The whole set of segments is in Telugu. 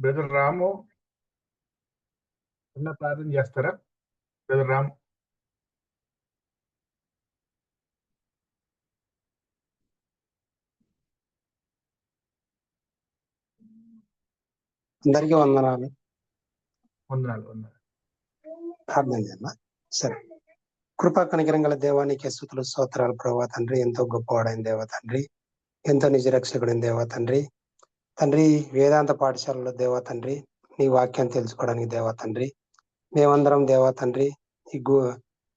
బ్రదర్ రాము చిన్న ప్రార్థన చేస్తారా? బ్రదర్ రాము. అందరికీ వందనాలు. వందనాలు. ప్రార్థన చేయాలా? సరే. కృపా కనికరం గల దేవానికి స్తుతులు స్తోత్రాలు ప్రభా తండ్రి. ఎంతో గొప్పవాడైన దేవ తండ్రి, ఎంతో నిజరక్షకుడైన దేవ తండ్రి. తండ్రి, వేదాంత పాఠశాలలో దేవ తండ్రి, నీ వాక్యాన్ని తెలుసుకోవడానికి దేవ తండ్రి, మేమందరం దేవ తండ్రి ఈ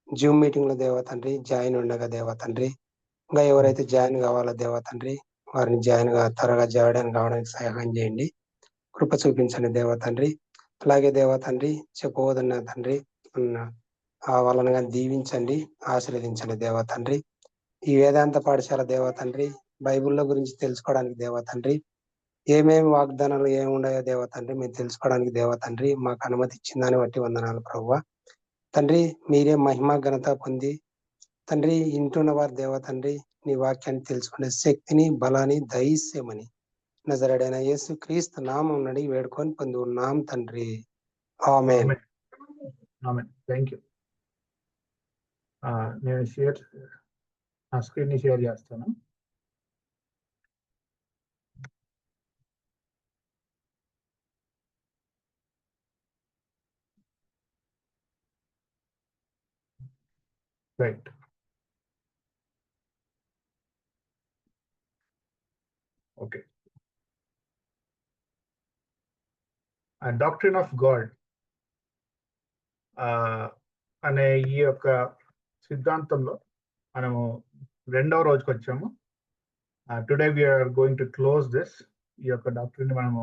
జూమ్ మీటింగ్ లో దేవ తండ్రి జాయిన్ ఉండగా దేవ తండ్రి, ఇంకా ఎవరైతే జాయిన్ కావాలో దేవ తండ్రి వారిని త్వరగా జాయిన్ కావడానికి సహాయం చేయండి, కృప చూపించండి దేవ తండ్రి. అలాగే దేవ తండ్రి చెప్పవదన్న తండ్రి వాళ్ళని కానీ దీవించండి, ఆశీర్వదించండి దేవ తండ్రి. ఈ వేదాంత పాఠశాల దేవ తండ్రి బైబిల్లో గురించి తెలుసుకోవడానికి దేవ తండ్రి, ఏమేమి వాగ్దానాలు ఏమి ఉన్నాయో దేవ తండ్రి మేము తెలుసుకోవడానికి దేవ తండ్రి మాకు అనుమతి ఇచ్చిందని బట్టి వందనాలు ప్రభువా తండ్రి. మీరే మహిమ ఘనత పొంది తండ్రి ఇంటున్న వారి దేవ తండ్రి నీ వాక్యాన్ని తెలుసుకునే శక్తిని బలాన్ని దయచేయమని నజరేయుడైన యేసు క్రీస్తు నామం నడి వేడుకొని పొంది ఉన్నాం తండ్రి. ఆమేన్. Thank you. నేను స్క్రీన్ ని షేర్ చేస్తాను. Right. Okay. Doctrine of God అనే ఈ యొక్క సిద్ధాంతంలో మనము 2వ రోజుకి వచ్చాము. Today we are going to close this. ఈ యొక్క డాక్ట్రిన్ మనము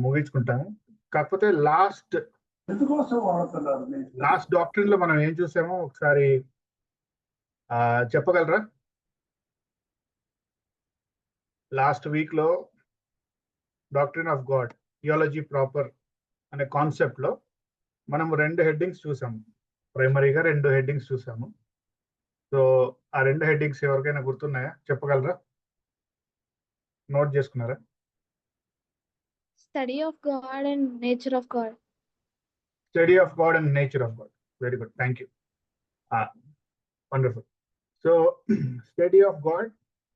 ముగించుకుంటాము. కాకపోతే లాస్ట్ డాక్ట్రిన్ లో మనం ఏం చూసామో ఒకసారి చెప్పగలరా? లాస్ట్ వీక్ లో doctrine of God theology proper అనే కాన్సెప్ట్ లో మనం 2 హెడ్డింగ్స్ చూసాము. ప్రైమరీగా 2 హెడ్డింగ్స్ చూసాము. సో ఆ 2 హెడ్డింగ్స్ ఎవరికైనా గుర్తున్నాయా? చెప్పగలరా? నోట్ చేసుకున్నారా? Study of God and nature of God. Study of God and nature of God. Very good, thank you. Wonderful. So study of God,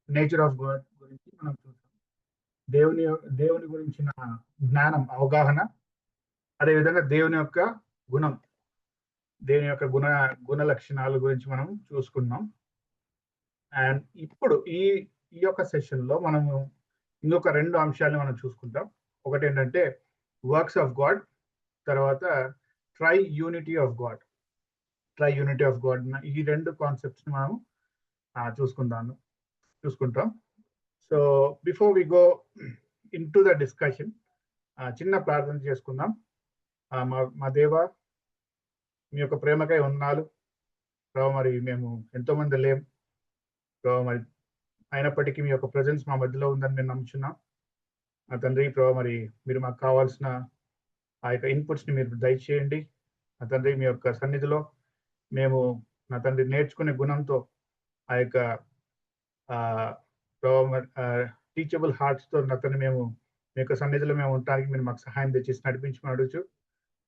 nature of God గురించి మనం చూసాం. దేవుని గురించిన జ్ఞానం, అవగాహన, అదేవిధంగా దేవుని యొక్క గుణం, దేవుని యొక్క గుణ లక్షణాల గురించి మనం చూసుకున్నాం. అండ్ ఇప్పుడు ఈ యొక్క సెషన్ లో మనము ఇంకొక 2 అంశాలను మనం చూసుకుంటాం. ఒకటి ఏంటంటే వర్క్స్ ఆఫ్ గాడ్, తర్వాత ట్రై యూనిటీ ఆఫ్ గాడ్. ఈ 2 కాన్సెప్ట్స్ మనం చూసుకుంటాం. So before we go into the discussion, చిన్న ప్రార్థన చేసుకుందాం. మా దేవ, మీ యొక్క ప్రేమకై వందనాలు ప్రభావ. మరి మేము ఎంతో మంది లేం ప్రభావ, మరి అయినప్పటికీ మీ యొక్క ప్రజెన్స్ మా మధ్యలో ఉందని మేము నమ్ముచున్నాం. నా తండ్రి ప్రభావ, మరి మీరు మాకు కావాల్సిన ఆ యొక్క ఇన్పుట్స్ ని మీరు దయచేయండి. నా తండ్రి మీ యొక్క సన్నిధిలో మేము నా తండ్రి నేర్చుకునే గుణంతో ఆ యొక్క టీచబుల్ హార్ట్స్ తో నా తండ్రి మేము మీ యొక్క సన్నిధిలో మేము ఉండడానికి మీరు మాకు సహాయం తెచ్చేసి నడిపించమని అడుగుచు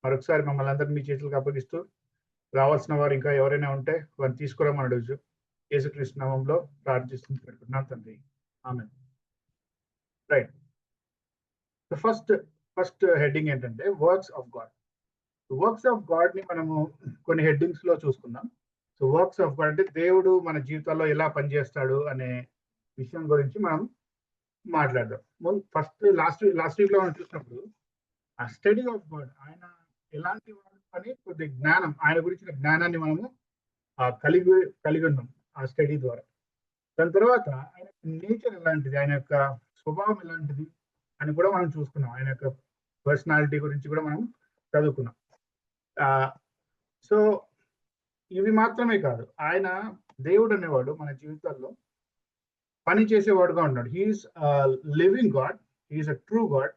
మరొకసారి మమ్మల్ని అందరినీ మీ చేతులకు అప్పగిస్తూ, రావాల్సిన వారు ఇంకా ఎవరైనా ఉంటే వారిని తీసుకురామని అడుగుచు యేసుక్రీస్తు నామములో ప్రార్థిస్తూ పెట్టుకుంటున్నాం తండ్రి. ఆమేన్. రైట్. ఫస్ట్ హెడ్డింగ్ ఏంటంటే works of God. Works of God ని మనము కొన్ని హెడ్డింగ్స్ లో చూసుకుందాం. సో వర్క్స్ ఆఫ్ గాడ్ అంటే దేవుడు మన జీవితాల్లో ఎలా పనిచేస్తాడు అనే విషయం గురించి మనం మాట్లాడదాం. లాస్ట్ వీక్ లో మనం చూసినప్పుడు ఆ స్టడీ ఆఫ్ గాడ్, ఆయన ఎలాంటి వాడు అని కొద్ది జ్ఞానం, ఆయన గురించిన జ్ఞానాన్ని మనము కలిగి ఉన్నాం ఆ స్టడీ ద్వారా. దాని తర్వాత ఆయన నేచర్ ఎలాంటిది, ఆయన యొక్క స్వభావం ఎలాంటిది అని కూడా మనం చూసుకున్నాం. ఆయన యొక్క పర్సనాలిటీ గురించి కూడా మనం చదువుకున్నాం. సో ఇవి మాత్రమే కాదు, ఆయన దేవుడు అనేవాడు మన జీవితాల్లో పని చేసేవాడుగా ఉన్నాడు. He's living God, he's a true God.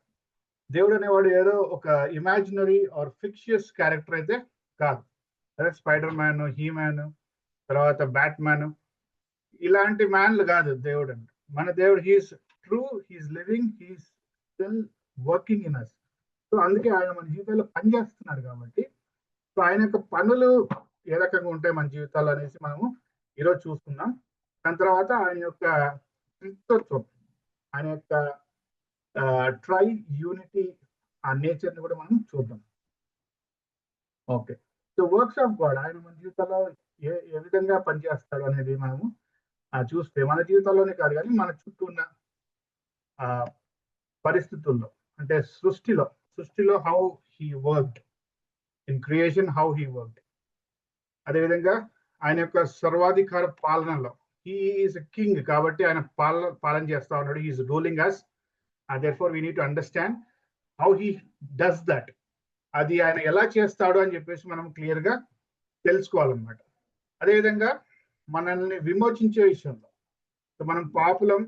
దేవుడు అనేవాడు ఏదో ఒక ఇమాజినరీ ఆర్ ఫిక్షియస్ క్యారెక్టర్ అయితే కాదు. అదే స్పైడర్ మ్యాన్, హీ మ్యాన్, తర్వాత బ్యాట్ మ్యాన్, ఇలాంటి మ్యాన్లు కాదు దేవుడు అంటే. మన దేవుడు he's true, he's living, he's still working in us. So అందుకే ఆయన మన జీవితాల్లో పనిచేస్తున్నాడు కాబట్టి, సో ఆయన యొక్క పనులు ఏ రకంగా ఉంటాయి మన జీవితాలు అనేసి మనము ఈరోజు చూసుకున్నాం. దాని తర్వాత ఆయన యొక్క త్రిత్వత్వం, ఆయన యొక్క ట్రై యూనిటీ, ఆ నేచర్ ని కూడా మనం చూద్దాం. Okay, so works of God ఆయన మన జీవితంలో ఏ విధంగా పనిచేస్తాడు అనేది మనము చూస్తే మన జీవితంలోనే కాదు కానీ మన చుట్టూ ఉన్న పరిస్థితుల్లో, అంటే సృష్టిలో how he worked in creation, how he worked. అదేవిధంగా ఆయన యొక్క సర్వాధికార పాలనలో, హీఈస్ కింగ్ కాబట్టి ఆయన పాలన చేస్తా ఉన్నాడు. He's ruling us. therefore we need to understand how he does that. అది ఆయన ఎలా చేస్తాడు అని చెప్పేసి మనం క్లియర్ గా తెలుసుకోవాలన్నమాట. అదేవిధంగా మనల్ని విమోచించే విషయంలో, మనం పాపులం,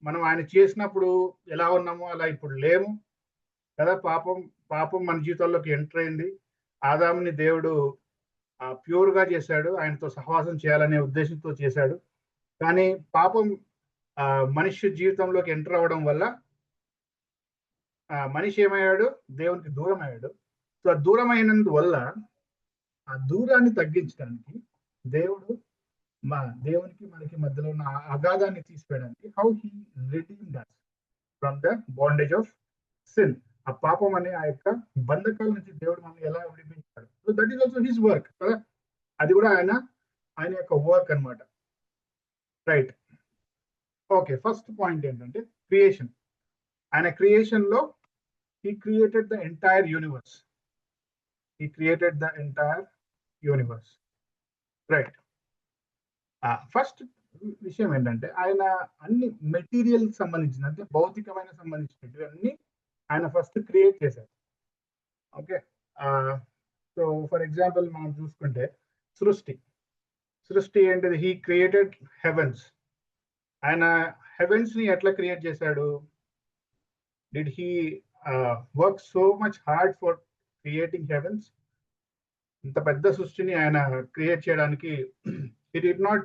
మనం ఆయన చేసినప్పుడు ఎలా ఉన్నామో అలా ఇప్పుడు లేము కదా. పాపం మన జీవితంలోకి ఎంటర్ అయింది. ఆదాముని దేవుడు ప్యూర్ గా చేశాడు, ఆయనతో సహవాసం చేయాలనే ఉద్దేశంతో చేశాడు. కానీ పాపం మనిషి జీవితంలోకి ఎంటర్ అవ్వడం వల్ల మనిషి ఏమయ్యాడు, దేవునికి దూరం అయ్యాడు. సో దూరం అయినందువల్ల ఆ దూరాన్ని తగ్గించడానికి దేవునికి మనకి మధ్యలో ఉన్న అగాధాన్ని తీసివేయడానికి how he redeemed us from the bondage of sin. ఆ పాపం అనే ఆ యొక్క బంధకాల నుంచి దేవుడు మనల్ని ఎలా విడిపించాడు. So that is also his work కదా. అది కూడా ఆయన యొక్క వర్క్ అన్నమాట. Right, okay. ఫస్ట్ పాయింట్ ఏంటంటే క్రియేషన్. ఆయన క్రియేషన్ లో he created the entire universe. Right. First విషయం ఏంటంటే ఆయన అన్ని మెటీరియల్ సంబంధించిన, అంటే భౌతికమైన సంబంధించినవి అన్ని ఆయన ఫస్ట్ క్రియేట్ చేశారు. ఓకే, సో ఫర్ ఎగ్జాంపుల్ మనం చూసుకుంటే సృష్టి ఏంటిది, హీ క్రియేటెడ్ హెవెన్స్. ఆయన హెవెన్స్ ని ఎట్లా క్రియేట్ చేశాడు? Did he work so much hard for creating heavens? ఇంత పెద్ద సృష్టిని ఆయన క్రియేట్ చేయడానికి he did not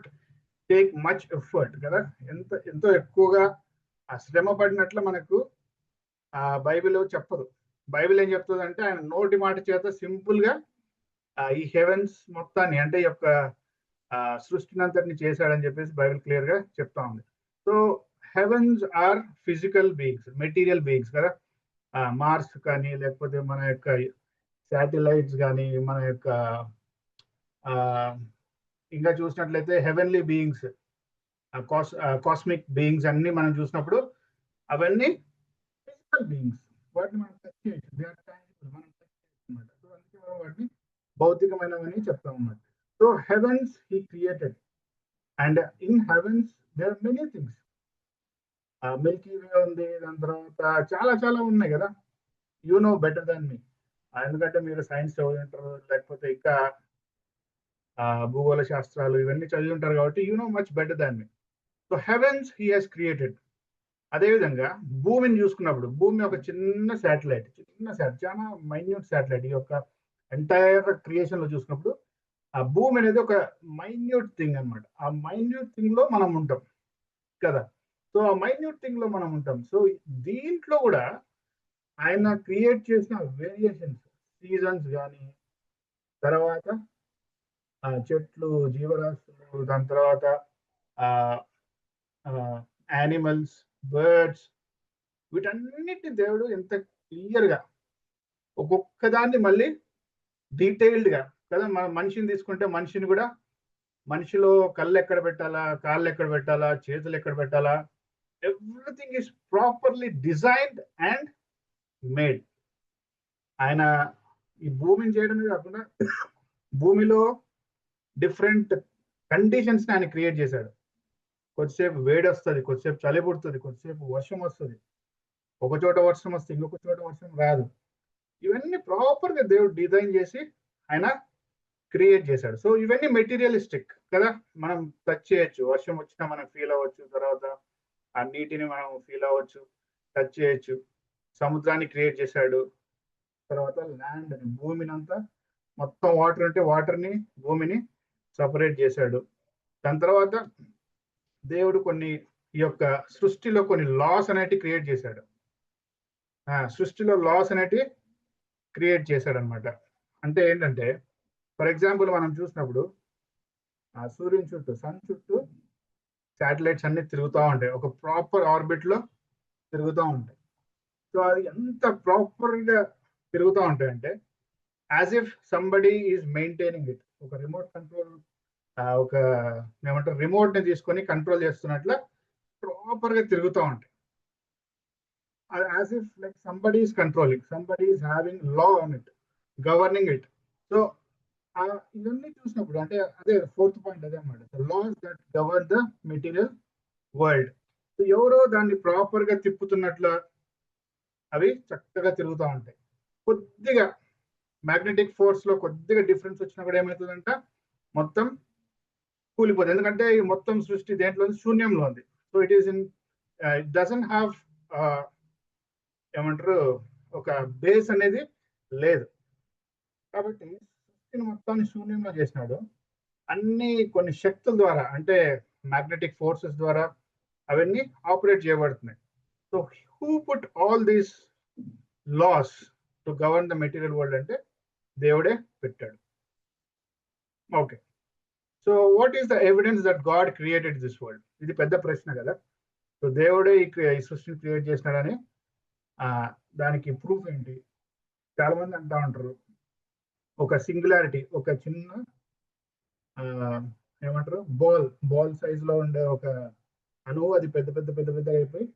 take much effort కదా. ఎంతో ఎక్కువగా శ్రమ పడినట్లు మనకు బైబిల్ చెప్పదు. బైబిల్ ఏం చెప్తుంది అంటే ఆయన నోటి మాట చేత సింపుల్ గా ఈ హెవెన్స్ మొత్తాన్ని, అంటే ఈ యొక్క సృష్టిని అంతటిని చేశాడని చెప్పేసి బైబిల్ క్లియర్ గా చెప్తా ఉంది. So heavens are physical beings, material beings కదా. మార్స్ కానీ, లేకపోతే మన యొక్క శాటిలైట్స్ కానీ, మన యొక్క ఇంకా చూసినట్లయితే హెవెన్లీ బీయింగ్స్, కాస్మిక్ బీయింగ్స్ అన్ని మనం చూసినప్పుడు అవన్నీ ఫిజికల్ బీయింగ్స్. వాటిని మనం టచ్ చేయొచ్చు, దే ఆర్ టాంజిబుల్, మనం టచ్ చేయొచ్చు అన్నమాట. సో అందుకే మనం వాటిని భౌతికమైనవని చెప్తాం అన్నమాట. So heavens he created, and in heavens there are many things. Milky Way ఉంది, దాని తర్వాత చాలా చాలా ఉన్నాయి కదా. You know better than me, ఎందుకంటే మీరు సైన్స్ చదివి ఉంటారు, లేకపోతే ఇంకా భూగోళ శాస్త్రాలు ఇవన్నీ చదివి ఉంటారు కాబట్టి you know much better than me. So heavens he has created. అదేవిధంగా భూమిని చూసుకున్నప్పుడు, భూమి ఒక చిన్న శాటిలైట్, చాలా మైన్యూట్ శాటిలైట్. ఈ యొక్క ఎంటైర్ క్రియేషన్ లో చూసుకున్నప్పుడు ఆ భూమి అనేది ఒక మైన్యూట్ థింగ్ అన్నమాట. ఆ మైన్యూట్ థింగ్ లో మనం ఉంటాం కదా. సో ఆ మైన్యూట్ థింగ్ లో మనం ఉంటాం. సో దీంట్లో కూడా ఆయన క్రియేట్ చేసిన వేరియేషన్స్, సీజన్స్ కానీ, తర్వాత చెట్లు, జీవరాశులు, దాని తర్వాత యానిమల్స్, బర్డ్స్, వీటన్నిటి దేవుడు ఎంత క్లియర్ గా ఒక్కొక్క దాన్ని మళ్ళీ డీటెయిల్డ్ గా కదా. మన మనిషిని తీసుకుంటే మనిషిని కూడా, మనిషిలో కళ్ళు ఎక్కడ పెట్టాలా, కాళ్ళు ఎక్కడ పెట్టాలా, చేతులు ఎక్కడ పెట్టాలా, everything is properly designed and made. ఆయన ఈ భూమిని చేయడమే కాకుండా భూమిలో డిఫరెంట్ కండిషన్స్ ఆయన క్రియేట్ చేశాడు. కొద్దిసేపు వేడి వస్తుంది, కొద్దిసేపు చలి పుడుతుంది, కొద్దిసేపు వర్షం వస్తుంది, ఒక చోట వర్షం వస్తుంది, ఇంకొక చోట వర్షం రాదు. ఇవన్నీ ప్రాపర్ గా దేవుడు డిజైన్ చేసి ఆయన క్రియేట్ చేశాడు. సో ఇవన్నీ మెటీరియలిస్టిక్ కదా. మనం టచ్ చేయొచ్చు, వర్షం వచ్చినా మనం ఫీల్ అవ్వచ్చు, తర్వాత ఆ నీటిని మనం ఫీల్ అవ్వచ్చు, టచ్ చేయొచ్చు. సముద్రాన్ని క్రియేట్ చేశాడు, తర్వాత ల్యాండ్ అని, భూమిని అంతా మొత్తం వాటర్ అంటే వాటర్ని, భూమిని సపరేట్ చేశాడు. దాని తర్వాత దేవుడు కొన్ని ఈ యొక్క సృష్టిలో కొన్ని లాస్ అనేటివి క్రియేట్ చేశాడు. సృష్టిలో లాస్ అనేటివి క్రియేట్ చేశాడనమాట. అంటే ఏంటంటే ఫర్ ఎగ్జాంపుల్ మనం చూసినప్పుడు సూర్యుని చుట్టూ సన్ చుట్టూ శాటిలైట్స్ అన్ని తిరుగుతూ ఉంటాయి, ఒక ప్రాపర్ ఆర్బిట్ లో తిరుగుతూ ఉంటాయి. సో అది ఎంత ప్రాపర్ గా తిరుగుతూ ఉంటాయి అంటే as if somebody is maintaining it. ఒక రిమోట్ కంట్రోల్, ఒక ఏమంటారు రిమోట్ ని తీసుకొని కంట్రోల్ చేస్తున్నట్ల ప్రాపర్ గా తిరుగుతూ ఉంటాయి. As if like somebody is controlling, somebody is having law on it, governing it. So ఇవన్నీ చూసినప్పుడు అంటే అదే ఫోర్త్ పాయింట్ అదే అన్నమాట, the laws that govern the material world. So ఎవరో దాన్ని ప్రాపర్ గా తిప్పుతున్నట్లు అవి చక్కగా తిరుగుతూ ఉంటాయి. కొద్దిగా మ్యాగ్నెటిక్ ఫోర్స్ లో కొద్దిగా డిఫరెన్స్ వచ్చినా కూడా ఏమవుతుందంట, మొత్తం కూలిపోతుంది. ఎందుకంటే ఈ మొత్తం సృష్టి దేంట్లో శూన్యంలో ఉంది. So it is in it doesn't have ఏమంటారు ఒక బేస్ అనేది లేదు. కాబట్టి సృష్టిని మొత్తాన్ని శూన్యంలో చేసినాడు. అన్ని కొన్ని శక్తుల ద్వారా అంటే మ్యాగ్నెటిక్ ఫోర్సెస్ ద్వారా అవన్నీ ఆపరేట్ చేయబడుతున్నాయి. So who put all these laws to govern the material world అంటే దేవుడే పెట్టాడు. Okay, so what is the evidence that God created this world? ఇది పెద్ద ప్రశ్న కదా. సో దేవుడే ఈ సృష్టిని క్రియేట్ చేసినాడని దానికి ప్రూఫ్ ఏంటి? చాలా మంది అంటా ఉంటారు ఒక సింగులారిటీ, ఒక చిన్న ఏమంటారు బాల్ సైజ్ లో ఉండే ఒక అణువు అది పెద్ద పెద్ద పెద్ద పెద్ద అయిపోయి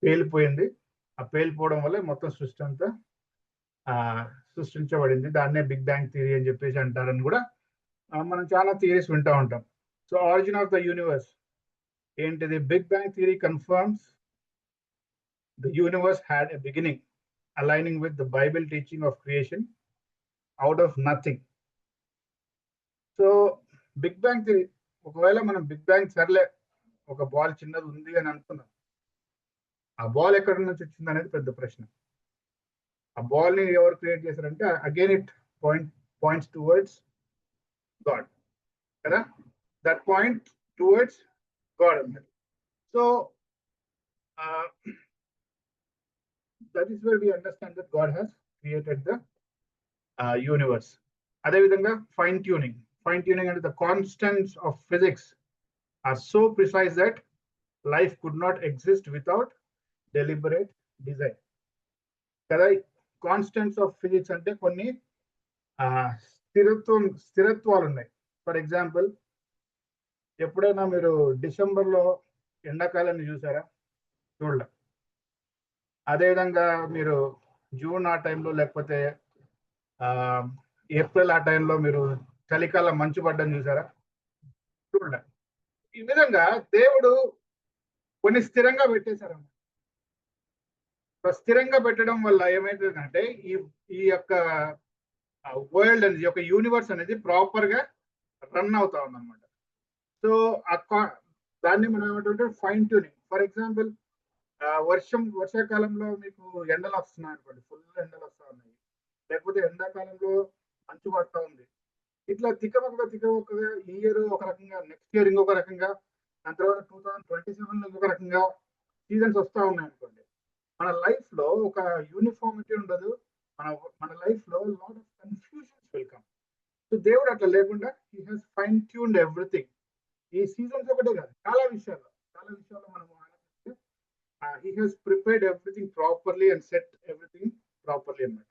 పేలిపోయింది. ఆ పేలిపోవడం వల్ల మొత్తం సృష్టి అంతా సృష్టించబడింది. దాన్నే బిగ్ బ్యాంగ్ థియరీ అని చెప్పేసి అంటారని కూడా మనం చాలా థియరీస్ వింటూ ఉంటాం. So origin of the universe ఏంటిది? Big bang theory confirms the universe had a beginning aligning with the Bible teaching of creation out of nothing. So big bang theory, ఒకవేళ మనం బిగ్ బ్యాంగ్ సర్లే ఒక బాల్ చిన్నది ఉంది అని అనుకున్నాం, ఆ బాల్ ఎక్కడి నుంచి వచ్చింది అనేది పెద్ద ప్రశ్న. ఆ బాల్ ని ఎవరు క్రియేట్ చేశారంటే again it points towards God కదా, దట్ పాయింట్ టువర్డ్స్ గాడ్ అన్నది. So that is where we understand that God has created the universe. అదేవిధంగా ఫైన్ ట్యూనింగ్ అంటే the constants of physics are so precise that life could not exist without deliberate design కదా. కాన్స్టెంట్స్ ఆఫ్ ఫిజిక్స్ అంటే కొన్ని స్థిరత్వాలు ఉన్నాయి. ఫర్ ఎగ్జాంపుల్, ఎప్పుడైనా మీరు డిసెంబర్లో ఎండాకాలాన్ని చూసారా? చూడలే. అదేవిధంగా మీరు జూన్ ఆ టైంలో లేకపోతే ఏప్రిల్ ఆ టైంలో మీరు చలికాలం మంచు పడ్డం చూసారా? చూడలే. ఈ విధంగా దేవుడు కొన్ని స్థిరంగా పెట్టేశారన్నమాట. స్థిరంగా పెట్టడం వల్ల ఏమైతుందంటే ఈ యొక్క వరల్డ్ అనేది, యొక్క యూనివర్స్ అనేది ప్రాపర్ గా రన్ అవుతా ఉందన్నమాట. సో దాన్ని మనం ఏమంటుంటే ఫైన్ ట్యూనింగ్. ఫర్ ఎగ్జాంపుల్, వర్షాకాలంలో మీకు ఎండలు వస్తున్నాయి అనుకోండి, ఫుల్ ఎండలు వస్తా ఉన్నాయి, లేకపోతే ఎండాకాలంలో మంచు పడతా ఉంది. ఇట్లా తిక్కమొక్కగా ఈ ఇయర్ ఒక రకంగా, నెక్స్ట్ ఇయర్ ఇంకొక రకంగా, దాని తర్వాత 2027 ఇంకొక రకంగా సీజన్స్ వస్తా ఉన్నాయి అనుకోండి. మన లైఫ్ లో ఒక యూనిఫార్మిటీ ఉండదు. మన లైఫ్ లో lot of confusions will come. So దేవుడు అట్లా లేకుండా he has fine tuned everything. ఈ సీజన్స్ ఒకటే కాదు, చాలా విషయాల్లో మనం ఆలోచిస్తే he has prepared everything properly and set everything properly అన్నమాట.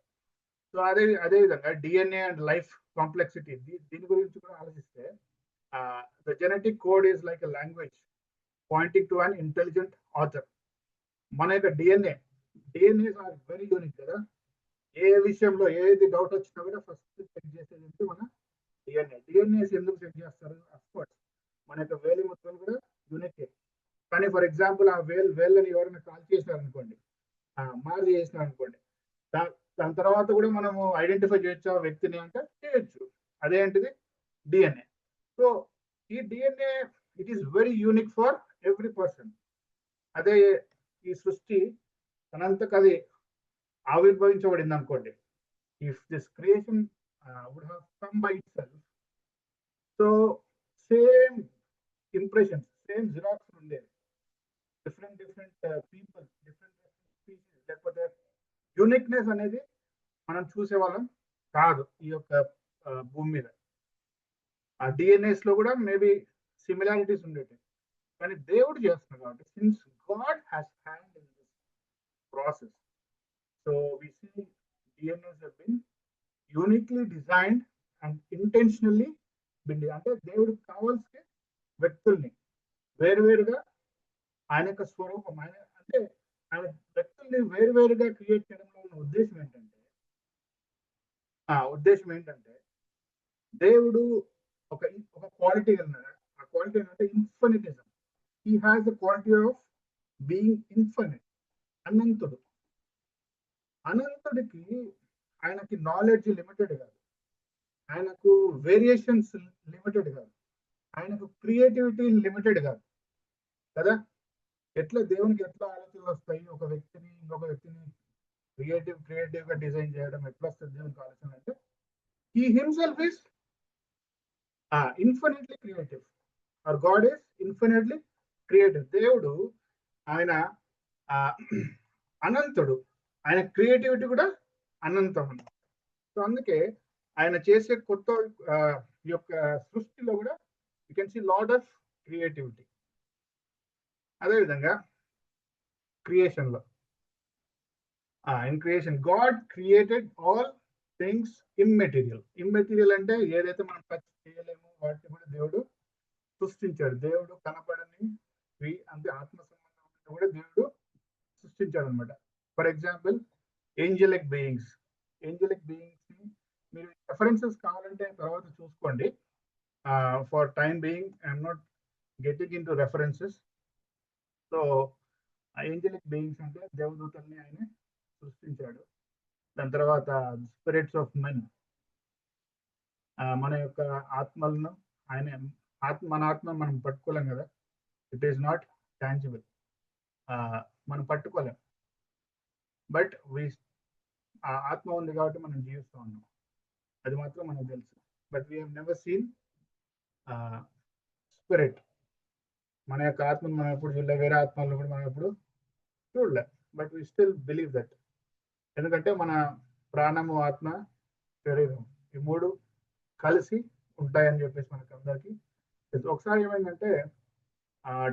సో అదే విధంగా డిఎన్ఏ అండ్ లైఫ్ కాంప్లెక్సిటీ, దీని గురించి కూడా ఆలోచిస్తే the genetic code is like a language pointing to an intelligent author. మన యొక్క డిఎన్ఏస్ ఆర్ వెరీ యూనిక్ కదా. ఏ విషయంలో ఏది డౌట్ వచ్చినా కూడా ఫస్ట్ చెక్ చేసేది మన డిఎన్ఏస్ ఎందుకు చెక్ చేస్తారు? అఫ్కోర్స్ మన యొక్క వేలి ముద్రలు కూడా యూనిక్. కానీ ఫర్ ఎగ్జాంపుల్ ఆ వేళ్ళని ఎవరైనా కాల్ చేసినారు అనుకోండి, మార్చి చేసినారు అనుకోండి, దాని తర్వాత కూడా మనము ఐడెంటిఫై చేయొచ్చు ఆ వ్యక్తిని అంటే చేయొచ్చు. అదేంటిది? డిఎన్ఏ. సో ఈ DNA it is very unique for every person. అదే ఈ సృష్టి తనంతకు అది ఆవిర్భవించబడింది అనుకోండి, if this creation would have come by itself, so same impressions, same xerox ఉండేది. డిఫరెంట్ పీపుల్, డిఫరెంట్ స్పీసీస్, లేకపోతే యూనిక్నెస్ అనేది మనం చూసేవాళ్ళం కాదు ఈ యొక్క భూమి మీద. ఆ డిఎన్ఏస్ లో కూడా మేబీ సిమిలారిటీస్ ఉండేవి, కానీ దేవుడు చేస్తున్నాడు కాబట్టి since God has hand in this process, so we see DNAs have been uniquely designed and intentionally build. అంటే దేవుడికి కావాల్సిన వ్యక్తుల్ని వేరువేరుగా ఆయన యొక్క స్వరూపం, ఆయన అంటే ఆయన వ్యక్తుల్ని వేరువేరుగా క్రియేట్ చేయడంలో ఉన్న ఉద్దేశం ఏంటంటే దేవుడు ఒక క్వాలిటీ ఉన్నాడు. ఆ క్వాలిటీ ఏంటంటే infinitism. He has the quality of being infinite, అనంతుడు. అనంతుడికి ఆయనకి నాలెడ్జ్ లిమిటెడ్ కాదు, ఆయనకు వేరియేషన్స్ లిమిటెడ్ కాదు, ఆయనకు క్రియేటివిటీ లిమిటెడ్ కాదు కదా. ఎట్లా దేవునికి ఎట్లా ఆలోచనలు వస్తాయి, ఒక వ్యక్తిని ఇంకొక వ్యక్తిని క్రియేటివ్ గా డిజైన్ చేయడం ఎట్లా వస్తుంది దేవునికి ఆలోచన అంటే, he himself is infinitely creative, or God is infinitely creative. దేవుడు ఆయన అనంతుడు, ఆయన క్రియేటివిటీ కూడా అనంతం. సో అందుకే ఆయన చేసే కొత్త యొక్క సృష్టిలో కూడా you can see lot of creativity. అదేవిధంగా క్రియేషన్లో in creation God created all things immaterial. Immaterial అంటే ఏదైతే మనం టచ్ చేయలేమో వాటిని కూడా దేవుడు సృష్టించాడు. దేవుడు కనపడని అంటే ఆత్మ సంబంధం కూడా దేవుడు సృష్టించాడు అనమాట. ఫర్ ఎగ్జాంపుల్ ఏంజలిక్ బీయింగ్స్ ని మీరు రెఫరెన్సెస్ కావాలంటే తర్వాత చూసుకోండి. For time being I'm not getting in to references. So angelic beings అంటే దేవదూతల్ని ఆయన సృష్టించాడు. దాని తర్వాత స్పిరిట్స్ ఆఫ్ మెన్, మన యొక్క ఆత్మలను ఆయన మన ఆత్మ మనం పట్టుకోలేం కదా, ఇట్ ఈస్ నాట్ టాంజిబుల్, మనం పట్టుకోలేం. బట్ ఆత్మ ఉంది కాబట్టి మనం జీవిస్తూ ఉన్నాం, అది మాత్రం మనకు తెలుసు. But we have never seen spirit. మన యొక్క ఆత్మను మనం ఎప్పుడు చూడలే, వేరే ఆత్మలను కూడా మనం ఎప్పుడు చూడలే. But we still believe that, ఎందుకంటే మన ప్రాణము, ఆత్మ, శరీరం ఈ మూడు కలిసి ఉంటాయని చెప్పేసి మనకు అందరికీ తెలుసు. ఒకసారి ఏమైందంటే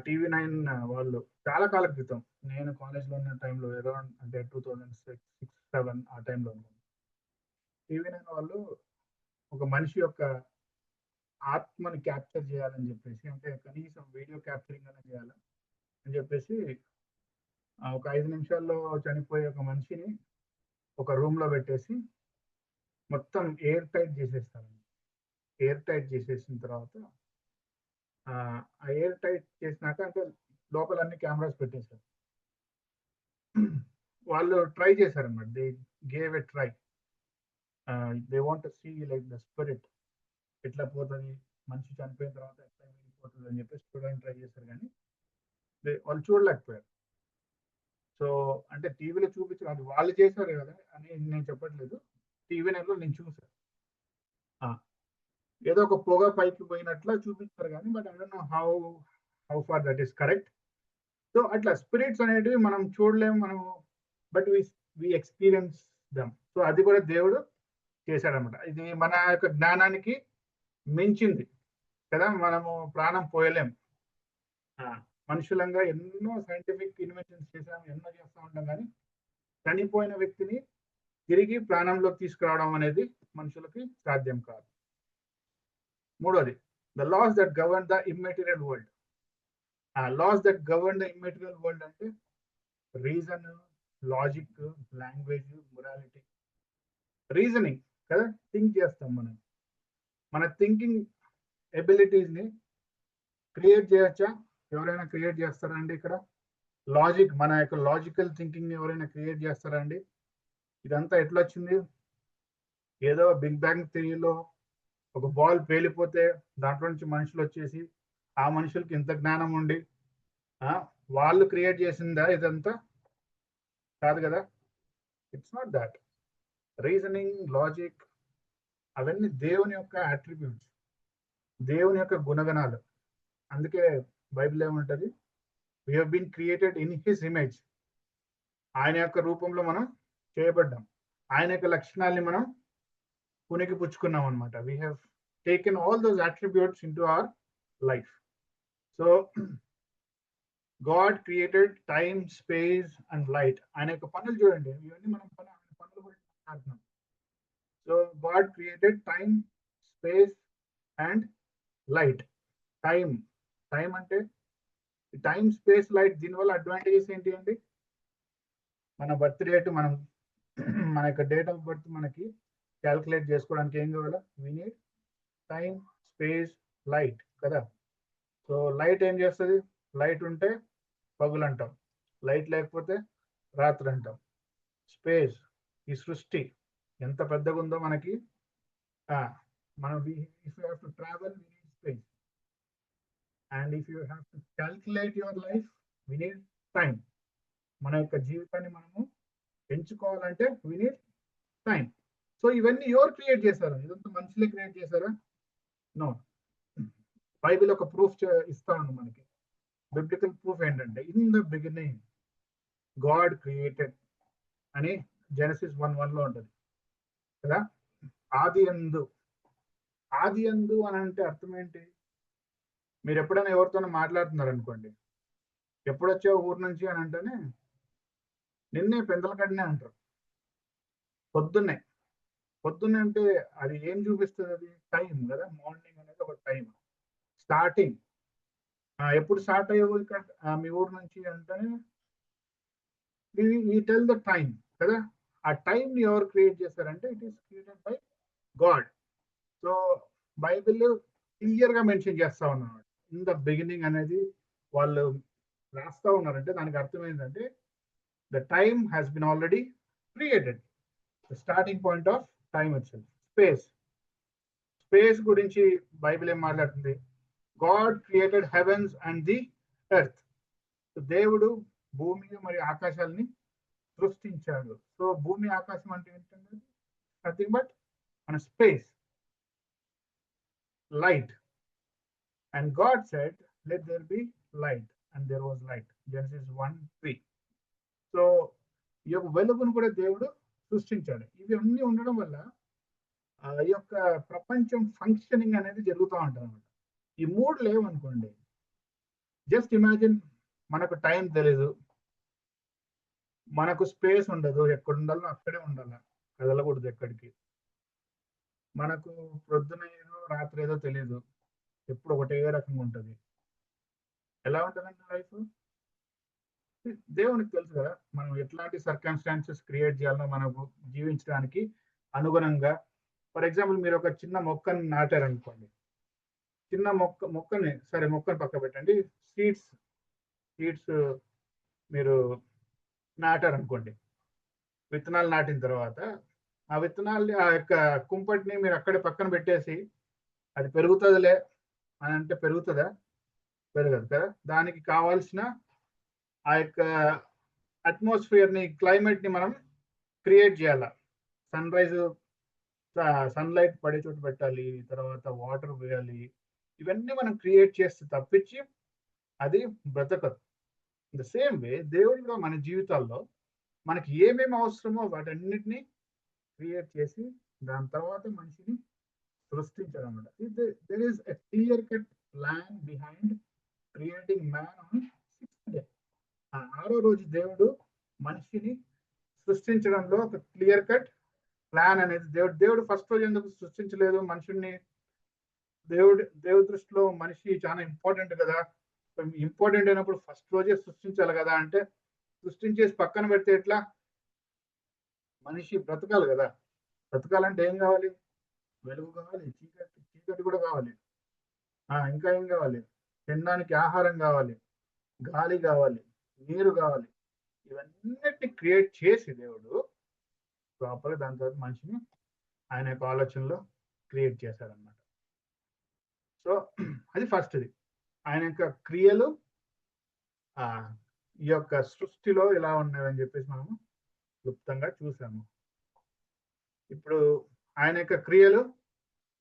TV9 వాళ్ళు చాలా కాలం క్రితం, నేను కాలేజ్లో ఉన్న టైంలో అరౌండ్ అంటే 2006-07 ఆ టైంలో TV9 వాళ్ళు ఒక మనిషి యొక్క ఆత్మని క్యాప్చర్ చేయాలని చెప్పేసి, అంటే కనీసం వీడియో క్యాప్చరింగ్ అనేది చేయాలి అని చెప్పేసి ఒక 5 నిమిషాల్లో చనిపోయే ఒక మనిషిని ఒక రూమ్లో పెట్టేసి మొత్తం ఎయిర్ టైట్ చేసేస్తారు. ఎయిర్ టైట్ చేసేసిన తర్వాత ఆ ఎయిర్ టైట్ చేసినాక అంటే లోపల అన్ని కెమెరాస్ పెట్టేశారు. వాళ్ళు ట్రై చేశారన్నమాట. They gave a try. They want to see like the spirit ఎట్లా పోతుంది, మనిషి చనిపోయిన తర్వాత ఎట్లా వెళ్ళిపోతుంది అని చెప్పేసి చూడడానికి ట్రై చేశారు, కానీ వాళ్ళు చూడలేకపోయారు. సో అంటే టీవీలో చూపించారు, అది వాళ్ళు చేశారు కదా అని నేను చెప్పట్లేదు. TV9లో నేను చూసాను, ఏదో ఒక పొగ పైకి పోయినట్లా చూపిస్తారు కానీ, but I don't know how far that is correct. So అట్లా స్పిరిట్స్ అనేటివి మనం చూడలేము మనము, but we experience them. So అది కూడా దేవుడు చేశాడనమాట. ఇది మన యొక్క జ్ఞానానికి మించింది కదా. మనము ప్రాణం పోయలేం, మనుషులంగా ఎన్నో సైంటిఫిక్ ఇన్వెన్షన్స్ చేసాం, ఎన్నో చేస్తూ ఉంటాం, కానీ చనిపోయిన వ్యక్తిని తిరిగి ప్రాణంలోకి తీసుకురావడం అనేది మనుషులకి సాధ్యం కాదు. మూడోది, the laws that govern the immaterial world. Laws that govern the immaterial world అంటే reason, logic, language, morality. Reasoning కదా, థింక్ చేస్తాం మనం. మన థింకింగ్ ఎబిలిటీస్ని క్రియేట్ చేయొచ్చా? ఎవరైనా క్రియేట్ చేస్తారా అండి? ఇక్కడ లాజిక్, మన యొక్క లాజికల్ థింకింగ్ని ఎవరైనా క్రియేట్ చేస్తారా అండి? ఇదంతా ఎట్లా వచ్చింది? ఏదో బిగ్ బ్యాంగ్ థియరీలో ఒక బాల్ పేలిపోతే దాంట్లో నుంచి మనుషులు వచ్చేసి ఆ మనుషులకి ఇంత జ్ఞానం ఉండి వాళ్ళు క్రియేట్ చేసిందా ఇదంతా? కాదు కదా. It's not that. Reasoning, logic అవన్నీ దేవుని యొక్క అట్రిబ్యూట్స్, దేవుని యొక్క గుణగణాలు. అందుకే బైబిల్ ఏమంటది, we have been created in his image. ఆయన యొక్క రూపంలో మనం చేయబడ్డాం. ఆయన యొక్క లక్షణాలని మనం పునికి పుచ్చుకున్నాం అనమాట. We have taken all those attributes in to our life. So God created time, space and light. ఆయన యొక్క పనులు చూడండి, ఇవన్నీ మనం పనులు గురించి మాట్లాడుతున్నాం. So God created time, space and light. Time అంటే టైం, స్పేస్, లైట్, దీనివల్ల అడ్వాంటేజెస్ ఏంటి అండి? మన బర్త్ డేట్, మన యొక్క డేట్ ఆఫ్ బర్త్ మనకి క్యాల్కులేట్ చేసుకోవడానికి ఏం కావాలా? We need time, space, light కదా. సో లైట్ ఏం చేస్తుంది? లైట్ ఉంటే పగులు అంటాం, లైట్ లేకపోతే రాత్రి అంటాం. స్పేస్, ఈ సృష్టి ఎంత పెద్దగా ఉందో మనకి, మనం if you have to travel we need space, and if you have to calculate your life we need time. మన యొక్క జీవితాన్ని మనము పెంచుకోవాలంటే వీ నీడ్ టైం. సో ఇవన్నీ ఎవరు క్రియేట్ చేశారు? ఇదంతా మనుషులే క్రియేట్ చేశారా? నో. బైబిల్ ఒక ప్రూఫ్ ఇస్తా ఉంది మనకి. బిబ్లికల్ ప్రూఫ్ ఏంటంటే, in the beginning God created అని జెనసిస్ 1:1 లో ఉంటుంది కదా. ఆది యందు అని అంటే అర్థం ఏంటి? మీరు ఎప్పుడైనా ఎవరితోనో మాట్లాడుతున్నారు అనుకోండి, ఎప్పుడొచ్చావు ఊరు నుంచి అని అంటేనే నిన్నే పెందలకడినే అంటారు. పొద్దున్నే అంటే అది ఏం చూపిస్తుంది? అది టైం కదా. మార్నింగ్ అనేది ఒక టైం, స్టార్టింగ్. ఎప్పుడు స్టార్ట్ అయ్యావు ఇక్కడ మీ ఊరు నుంచి అంటేనే we tell the time కదా. ఆ టైం ని ఎవరు క్రియేట్ చేశారంటే it is created by God. So Bible clear గా మెన్షన్ చేస్తా ఉన్నారు. ఇన్ ద బిగినింగ్ అనేది వాళ్ళు రాస్తా ఉన్నారంటే దానికి అర్థం ఏంటంటే the time has been already created. The starting point of time itself. Space గురించి బైబిల్ ఏం మాట్లాడుతుంది? God created heavens and the earth. దేవుడు భూమి మరియు ఆకాశాలని సృష్టించాడు. సో భూమి, ఆకాశం అంటే ఏంటంటే నథింగ్ బట్ మన space, light. And God said let there be light and there was light. Genesis 1:3. So ఈ యొక్క వెలుగును కూడా దేవుడు సృష్టించాడు. ఇవి అన్ని ఉండడం వల్ల ఈ యొక్క ప్రపంచం ఫంక్షనింగ్ అనేది జరుగుతూ ఉంటుంది అన్నమాట. ఈ మూడు లేవనుకోండి, జస్ట్ ఇమాజిన్, మనకు టైం తెలీదు, మనకు స్పేస్ ఉండదు, ఎక్కడ ఉండాలో అక్కడే ఉండాలి, కదలకూడదు ఎక్కడికి. మనకు ప్రొద్దున ఏదో రాత్రి ఏదో తెలియదు, ఎప్పుడు ఒకటే రకంగా ఉంటుంది. ఎలా ఉంటుందండి లైఫ్? దేవునికి తెలుసు కదా మనం ఎట్లాంటి సర్కమ్స్టాన్సెస్ క్రియేట్ చేయాలో మనకు జీవించడానికి అనుగుణంగా. ఫర్ ఎగ్జాంపుల్, మీరు ఒక చిన్న మొక్కని నాటారనుకోండి, చిన్న మొక్కని పక్క పెట్టండి, సీడ్స్ మీరు నాటారనుకోండి. విత్తనాలు నాటిన తర్వాత ఆ విత్తనాల్ని, ఆ యొక్క కుంపటిని మీరు అక్కడే పక్కన పెట్టేసి అది పెరుగుతుందిలే అని అంటే పెరుగుతుందా? పెరగదు కదా. దానికి కావాల్సిన ఆ యొక్క అట్మాస్ఫియర్ ని, క్లైమేట్ ని మనం క్రియేట్ చేయాల. సన్లైట్ పడే చోటు పెట్టాలి, తర్వాత వాటర్ వేయాలి. ఇవన్నీ మనం క్రియేట్ చేస్తే తప్పించి అది బ్రతకదు. ద సేమ్ వే దేవుడు కూడా మన జీవితాల్లో మనకి ఏమేమి అవసరమో వాటన్నిటిని క్రియేట్ చేసి దాని తర్వాత మనిషిని సృష్టించాడు అన్నమాట. There is a clear cut plan behind creating man on 6th day. ఆ 6వ రోజు దేవుడు మనిషిని సృష్టించడంలో ఒక క్లియర్ కట్ ప్లాన్ అనేది దేవుడు ఫస్ట్ రోజు ఎందుకు సృష్టించలేదు మనుషుల్ని? దేవుడి దృష్టిలో మనిషి చాలా ఇంపార్టెంట్ కదా. ఇంపార్టెంట్ అయినప్పుడు ఫస్ట్ రోజే సృష్టించాలి కదా. అంటే సృష్టించేసి పక్కన పెడితే ఎట్లా? మనిషి బ్రతకాలి కదా. బ్రతకాలంటే ఏం కావాలి? వెలుగు కావాలి, చీకటి కూడా కావాలి. ఇంకా ఏం కావాలి? తినడానికి ఆహారం కావాలి, గాలి కావాలి, నీరు కావాలి. ఇవన్నిటిని క్రియేట్ చేసి దేవుడు ప్రాపర్గా దాని తర్వాత మనిషిని ఆయన యొక్క ఆలోచనలో క్రియేట్ చేశారనమాట. సో అది ఫస్ట్ది. ఆయన యొక్క క్రియలు ఈ యొక్క సృష్టిలో ఎలా ఉన్నాయని చెప్పేసి మనము క్లుప్తంగా చూసాము. ఇప్పుడు ఆయన యొక్క క్రియలు,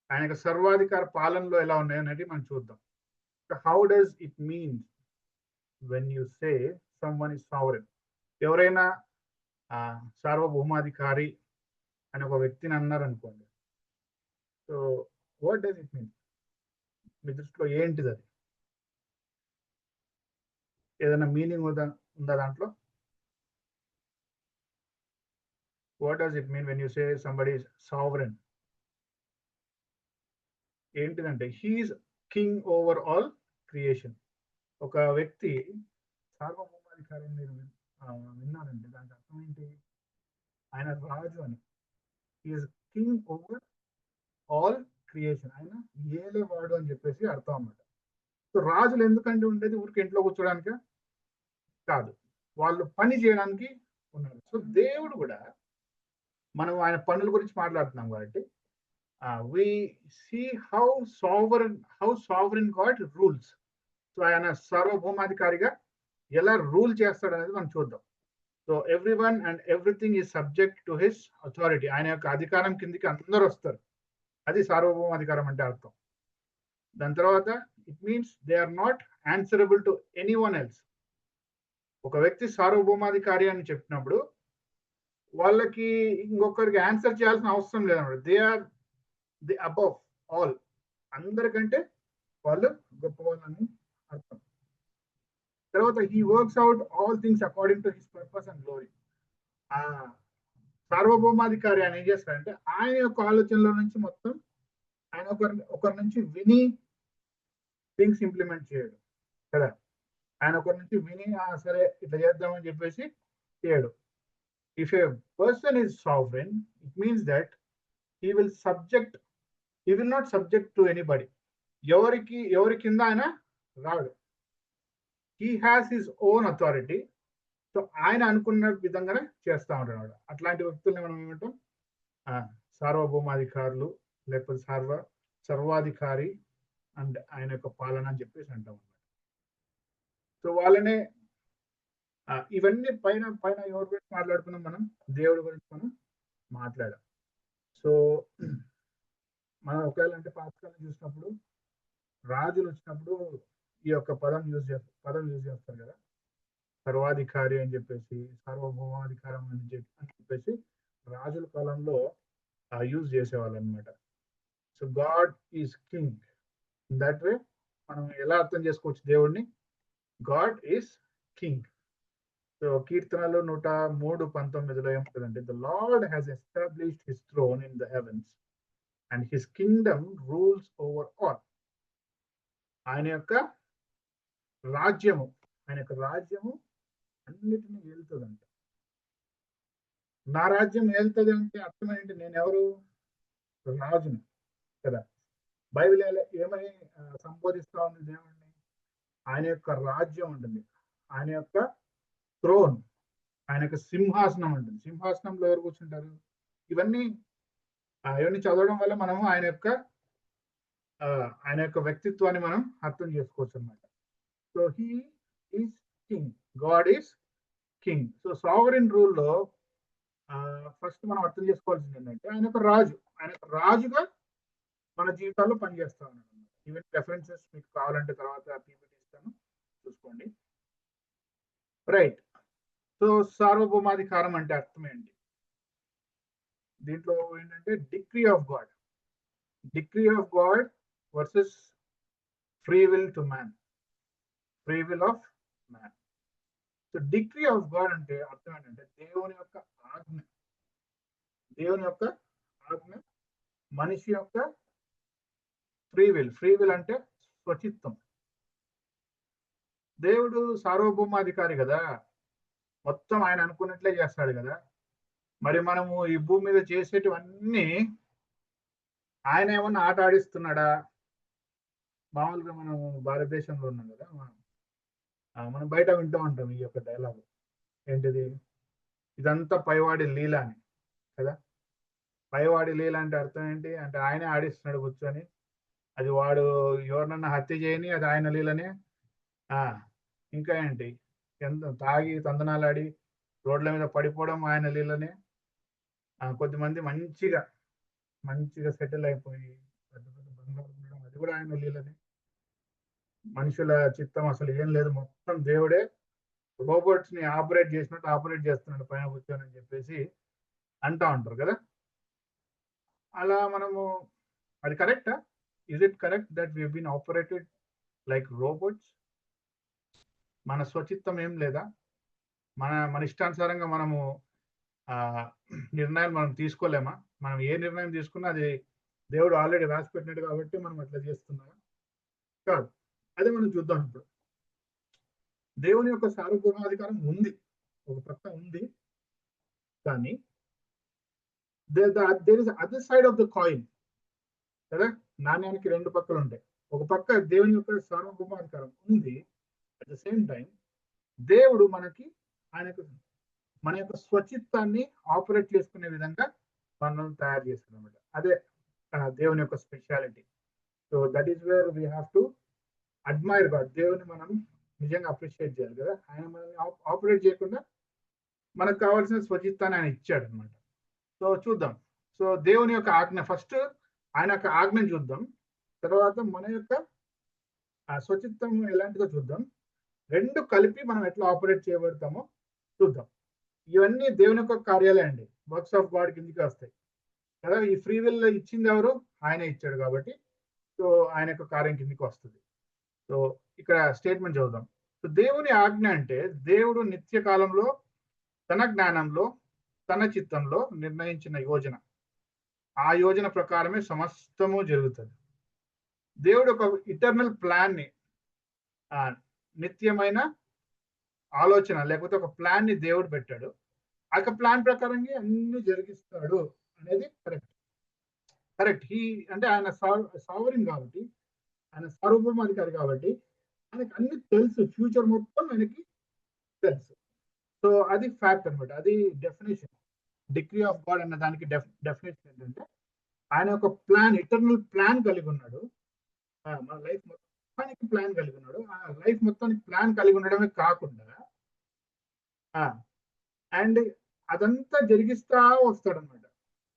ఆయన యొక్క సర్వాధికార పాలనలో ఎలా ఉన్నాయనేది మనం చూద్దాం. How does it mean when you say someone is sovereign? ఎవరైనా సార్వభౌమాధికారి అని ఒక వ్యక్తిని అన్నారు అనుకోండి. So what does it mean? మీ దృష్టిలో ఏంటిది అది? ఏదైనా మీనింగ్ ఉందా దాంట్లో? What does it mean when you say somebody is sovereign? ఏంటిదంటే he is king over all creation. ఒక వ్యక్తి సార్వభౌమాధికారి మీరు విన్నారంటే దానికి అర్థం ఏంటి? ఆయన రాజు అని. He is king over all creation. ఆయన ఏలేవాడు అని చెప్పేసి అర్థం అన్నమాట. సో రాజులు ఎందుకంటే ఉండేది ఊరికి ఇంట్లో కూర్చోడానికి కాదు, వాళ్ళు పని చేయడానికి ఉన్నారు. సో దేవుడు కూడా, మనం ఆయన పనుల గురించి మాట్లాడుతున్నాం కాబట్టి we see how sovereign God rules. So ఆయన సార్వభౌమాధికారిగా ఎలా రూల్ చేస్తాడు అనేది మనం చూద్దాం. So everyone and everything is subject to his authority. ఆయన యొక్క అధికారం కిందికి అందరూ వస్తారు. అది సార్వభౌమాధికారం అంటే అర్థం. దాని తర్వాత it means they are not answerable to anyone else. ఒక వ్యక్తి సార్వభౌమాధికారి అని చెప్పినప్పుడు వాళ్ళకి ఇంకొకరికి ఆన్సర్ చేయాల్సిన అవసరం లేదన్నమాట. They are the above all. అందరికంటే వాళ్ళు గొప్పవాళ్ళని అర్థం. తర్వాత he works out all things according to his purpose and glory. సార్వభౌమాధికారి ఆయన ఏం చేస్తారంటే ఆయన యొక్క ఆలోచనలో నుంచి మొత్తం ఆయన ఒకరి నుంచి విని థింగ్స్ ఇంప్లిమెంట్ చేయడు కదా. ఆయన ఒకరి నుంచి విని సరే ఇట్లా చేద్దామని చెప్పేసి చేయడు. If A person is sovereign, it means that he will not subject to anybody. ఎవరి కింద ఆయన రాడు. he has his own authority. So ఆయన అనుకున్న విధంగానే చేస్తా ఉంటాడు. అట్లాంటి వ్యక్తుల్ని మనం ఏమంటాం? సార్వభౌమాధికారులు, లేకపోతే సర్వాధికారి అండ్ ఆయన యొక్క పాలన అని చెప్పేసి అంటాం అన్నమాట. సో వాళ్ళనే ఇవన్నీ పైన ఎవరి గురించి మాట్లాడుకున్నాం మనం? దేవుడి గురించి మనం మాట్లాడాం. సో మనం ఒకవేళ అంటే పాతకాలం చూసినప్పుడు రాజులు వచ్చినప్పుడు ఈ యొక్క పదం యూజ్ చేస్తారు కదా, సర్వాధికారి అని చెప్పేసి, సార్వభౌమాధికారం అని చెప్పేసి రాజుల కాలంలో యూజ్ చేసేవాళ్ళు అనమాట. So God is king. That way మనం ఎలా అర్థం చేసుకోవచ్చు దేవుడిని? God is king. సో కీర్తనలు 103:19 ఏముంటుందంటే, the Lord has established his throne in the heavens and his kingdom rules over all. ఆయన యొక్క రాజ్యము అన్నిటిని ఏలుతుందంట. నా రాజ్యం ఏలుతుంది అంటే అర్థం ఏంటి? నేను ఎవరు? రాజును కదా. బైబిల్ ఏమని సంబోధిస్తా ఉంది దేవుడిని? ఆయన యొక్క రాజ్యం ఉంటుంది, ఆయన యొక్క థ్రోన్, ఆయన యొక్క సింహాసనం ఉంటుంది. సింహాసనంలో ఎవరు కూర్చుంటారు? ఇవన్నీ చదవడం వల్ల మనము ఆయన యొక్క వ్యక్తిత్వాన్ని మనం అర్థం చేసుకోవచ్చు అన్నమాట. So he is king, God is king. So sovereign రూల్లో ఫస్ట్ మనం అర్థం చేసుకోవాల్సింది ఏంటంటే ఆయన ఒక రాజుగా మన జీవితాల్లో పనిచేస్తా ఉన్నాడు. ఈవెన్ రెఫరెన్సెస్ మీకు కావాలంటే తర్వాత పీపీటీ ఇస్తాను, చూసుకోండి. రైట్. సో సార్వభౌమాధికారం అంటే అర్థం ఏంటి? దీంట్లో ఏంటంటే decree of God versus free will to man, free will of man. So decree of God అంటే అర్థం ఏంటంటే దేవుని యొక్క ఆజ్ఞ, మనిషి యొక్క ఫ్రీ విల్ అంటే స్వచిత్తం. దేవుడు సార్వభౌమాధికారి కదా, మొత్తం ఆయన అనుకున్నట్లే చేస్తాడు కదా. మరి మనము ఈ భూమి మీద చేసేటివన్నీ ఆయన ఏమన్నా ఆట ఆడిస్తున్నాడా? మామూలుగా మనం భారతదేశంలో ఉన్నాం కదా, మనం బయట వింటూ ఉంటాం ఈ యొక్క డైలాగ్. ఏంటిది? ఇదంతా పైవాడి లీల అని కదా. పైవాడి లీల అంటే అర్థం ఏంటి? అంటే ఆయనే ఆడిస్తున్నాడు కూర్చొని. అది వాడు ఎవరినన్నా హత్య చేయని, అది ఆయన లీలనే. ఇంకా ఏంటి? ఎంత తాగి తందనాలాడి రోడ్ల మీద పడిపోవడం ఆయన లీలనే. కొద్దిమంది మంచిగా సెటిల్ అయిపోయి పెద్ద బంగారు ఉండడం, అది కూడా ఆయన లీలనే. మనుషుల చిత్తం అసలు ఏం లేదు, మొత్తం దేవుడే రోబోట్స్ ని ఆపరేట్ చేసినట్టు ఆపరేట్ చేస్తున్నాడు పైన కూర్చొని అని చెప్పేసి అంటా ఉంటారు కదా. అలా మనము అది కరెక్టా? Is it correct that we been operated like robots? మన స్వచిత్తం ఏం లేదా? మన ఇష్టానుసారంగా మనము నిర్ణయాలు మనం తీసుకోలేమా? మనం ఏ నిర్ణయం తీసుకున్నా అది దేవుడు ఆల్రెడీ రాసి పెట్టినాడు కాబట్టి మనం అట్లా చేస్తున్నామా? కాదు. అదే మనం చూద్దాం ఇప్పుడు. దేవుని యొక్క సార్వభౌమాధికారం ఉంది, ఒక పక్క ఉంది, కానీ there is other side of the coin కదా. నాణ్యానికి రెండు పక్కలు ఉంటాయి. ఒక పక్క దేవుని యొక్క సార్వభౌమాధికారం ఉంది, అట్ ద సేమ్ టైం దేవుడు మనకి మన యొక్క స్వచిత్తాన్ని ఆపరేట్ చేసుకునే విధంగా మనల్ని తయారు చేస్తాడు అనమాట. అదే దేవుని యొక్క speciality. So that is where we have to admire God. దేవుని మనం నిజంగా అప్రిషియేట్ చేయాలి కదా. ఆయన మనల్ని ఆపరేట్ చేయకుండా మనకు కావాల్సిన స్వచిత్తాన్ని ఆయన ఇచ్చాడు అనమాట. సో చూద్దాం. సో దేవుని యొక్క ఆజ్ఞ, ఫస్ట్ ఆయన యొక్క ఆజ్ఞను చూద్దాం, తర్వాత మన యొక్క స్వచిత్తం ఎలాంటిదో చూద్దాం. రెండు కలిపి మనం ఎట్లా ఆపరేట్ చేయబడతామో చూద్దాం. ఇవన్నీ దేవుని యొక్క కార్యాలే అండి, వర్క్స్ ఆఫ్ గాడ్ కిందికి వస్తాయి కదా. ఈ ఫ్రీ విల్ ఇచ్చింది ఎవరు? ఆయన ఇచ్చాడు కాబట్టి సో ఆయన యొక్క కార్యం కిందికి వస్తుంది. సో ఇక్కడ స్టేట్మెంట్ చదువుదాం. సో దేవుని ఆజ్ఞ అంటే దేవుడు నిత్య కాలంలో తన జ్ఞానంలో తన చిత్తంలో నిర్ణయించిన యోజన, ఆ యోజన ప్రకారమే సమస్తము జరుగుతుంది. దేవుడు ఒక ఇటర్నల్ ప్లాన్ ని, నిత్యమైన ఆలోచన లేకపోతే ఒక ప్లాన్ ని దేవుడు పెట్టాడు. ఆ ప్లాన్ ప్రకారంగా అన్ని జరిగిస్తాడు అనేది కరెక్ట్. అంటే ఆయన సావరిన్ కాబట్టి, ఆయన సార్వభౌమాధికారి కాబట్టి ఆయనకి అన్ని తెలుసు, ఫ్యూచర్ మొత్తం ఆయనకి తెలుసు. సో అది ఫ్యాక్ట్ అనమాట. అది డెఫినేషన్. డిగ్రీ ఆఫ్ గాడ్ అన్న దానికి డెఫినేషన్ ఏంటంటే ఆయన ఒక ప్లాన్, ఇటర్నల్ ప్లాన్ కలిగి ఉన్నాడు. మన లైఫ్ మొత్తానికి ప్లాన్ కలిగి ఉన్నాడు. ఆ లైఫ్ మొత్తానికి ప్లాన్ కలిగి ఉండడమే కాకుండా అండ్ అదంతా జరిగిస్తా వస్తాడు అనమాట.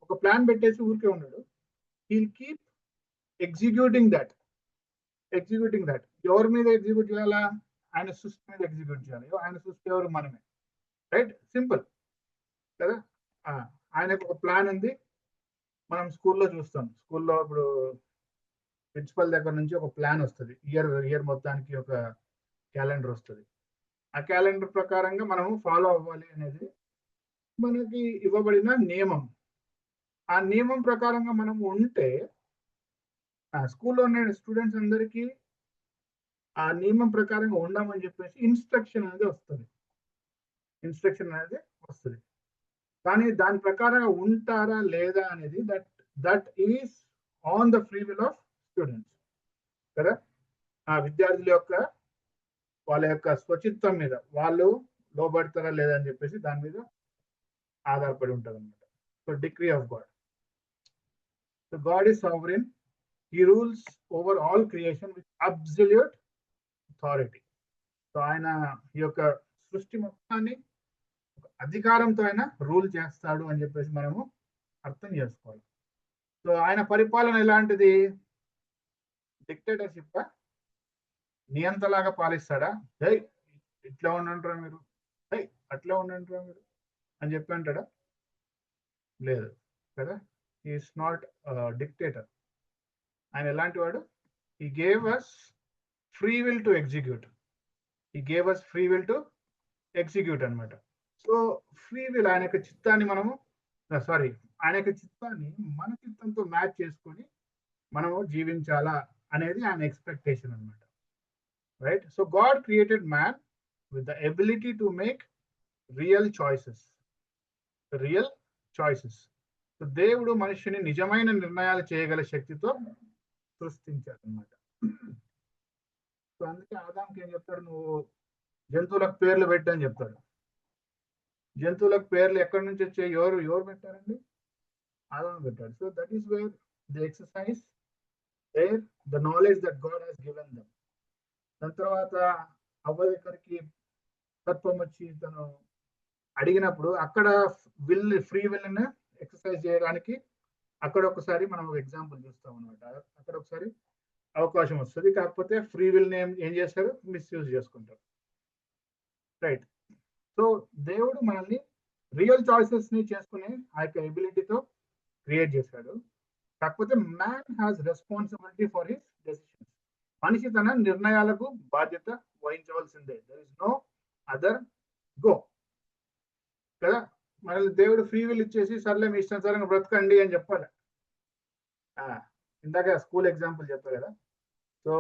ఒక ప్లాన్ పెట్టేసి ఊరికే ఉన్నాడు. He'll keep executing that. ఎవరి మీద ఎగ్జిక్యూట్ చేయాలా? ఆయన సృష్టి మీద ఎగ్జిక్యూట్ చేయాలి. ఆయన సృష్టి ఎవరు? మనమే. రైట్, సింపుల్ కదా. ఆయనకు ఒక ప్లాన్ ఉంది. మనం స్కూల్లో చూస్తాం. స్కూల్లో ఇప్పుడు ప్రిన్సిపల్ దగ్గర నుంచి ఒక ప్లాన్ వస్తుంది. ఇయర్ మొత్తానికి ఒక క్యాలెండర్ వస్తుంది. ఆ క్యాలెండర్ ప్రకారంగా మనము ఫాలో అవ్వాలి అనేది మనకి ఇవ్వబడిన నియమం. ఆ నియమం ప్రకారంగా మనం ఉంటే స్కూల్లో ఉన్న స్టూడెంట్స్ అందరికీ ఆ నియమం ప్రకారంగా ఉండమని చెప్పేసి ఇన్స్ట్రక్షన్ అనేది వస్తుంది. కానీ దాని ప్రకారంగా ఉంటారా లేదా అనేది that is on the free will of students కదా. ఆ విద్యార్థుల యొక్క వాళ్ళ యొక్క స్వచిత్తం మీద వాళ్ళు లోబడతారా లేదా అని చెప్పేసి దాని మీద ఆధారపడి ఉంటుంది అనమాట. So degree of God. So God is sovereign. He rules over all creation with absolute authority. So ఆయన ఈ యొక్క సృష్టి మొత్తాన్ని అధికారంతో ఆయన రూల్ చేస్తాడు అని చెప్పేసి మనము అర్థం చేసుకోవాలి. సో ఆయన పరిపాలన ఎలాంటిది? డిక్టేటర్షిప్, నియంతలాగా పాలిస్తాడా? హై ఇట్లా ఉండంటారా మీరు, హై అట్లా ఉండంటారా మీరు అని చెప్పి అంటాడా? లేదు కదా. Is not dictator. ఆయన ఎలాంటి వాడు? He gave us free will to execute అనమాట. సో ఫ్రీ విల్, ఆయన యొక్క చిత్తాన్ని ఆయన యొక్క చిత్తాన్ని మన చిత్తంతో మ్యాచ్ చేసుకొని మనము జీవించాలా అనేది ఆయన ఎక్స్పెక్టేషన్ అనమాట. Right. So God created man with the ability to make real choices. So దేవుడు మనుషుని నిజమైన నిర్ణయాలు చేయగల శక్తితో సృష్టించాడు అనమాట. సో అందుకే ఆదాంకి ఏం చెప్తాడు? నువ్వు జంతువులకు పేర్లు పెట్టని చెప్తాడు. జంతువులకు పేర్లు ఎక్కడి నుంచి వచ్చాయి? ఎవరు పెట్టారండి? ఆదాం పెట్టాడు. So that is wear the exercise the knowledge that God has given them. దాని తర్వాత అవ్వ దగ్గరికి సర్పం వచ్చి తను అడిగినప్పుడు అక్కడ ఫ్రీ విల్ ఎక్సర్సైజ్ చేయడానికి అక్కడ ఒకసారి మనం ఎగ్జాంపుల్ చూస్తాం అనమాట. అక్కడ ఒకసారి అవకాశం వస్తుంది. కాకపోతే ఫ్రీ విల్ ఏం చేస్తారు? మిస్యూజ్ చేసుకుంటారు. రైట్. సో దేవుడు మనల్ని రియల్ చాయిసెస్ ని చేసుకునే ఆ యొక్క ఎబిలిటీతో క్రియేట్ చేశాడు. కాకపోతే man has responsibility for his decisions. మనిషి తన నిర్ణయాలకు బాధ్యత వహించవలసిందే. There is no other go కదా. మనల్ని దేవుడు ఫ్రీ విల్ ఇచ్చేసి సర్లే మీ ఇష్టానుసారంగా బ్రతకండి అని చెప్పాలి. ఇందాక స్కూల్ ఎగ్జాంపుల్ చెప్పారు కదా. సో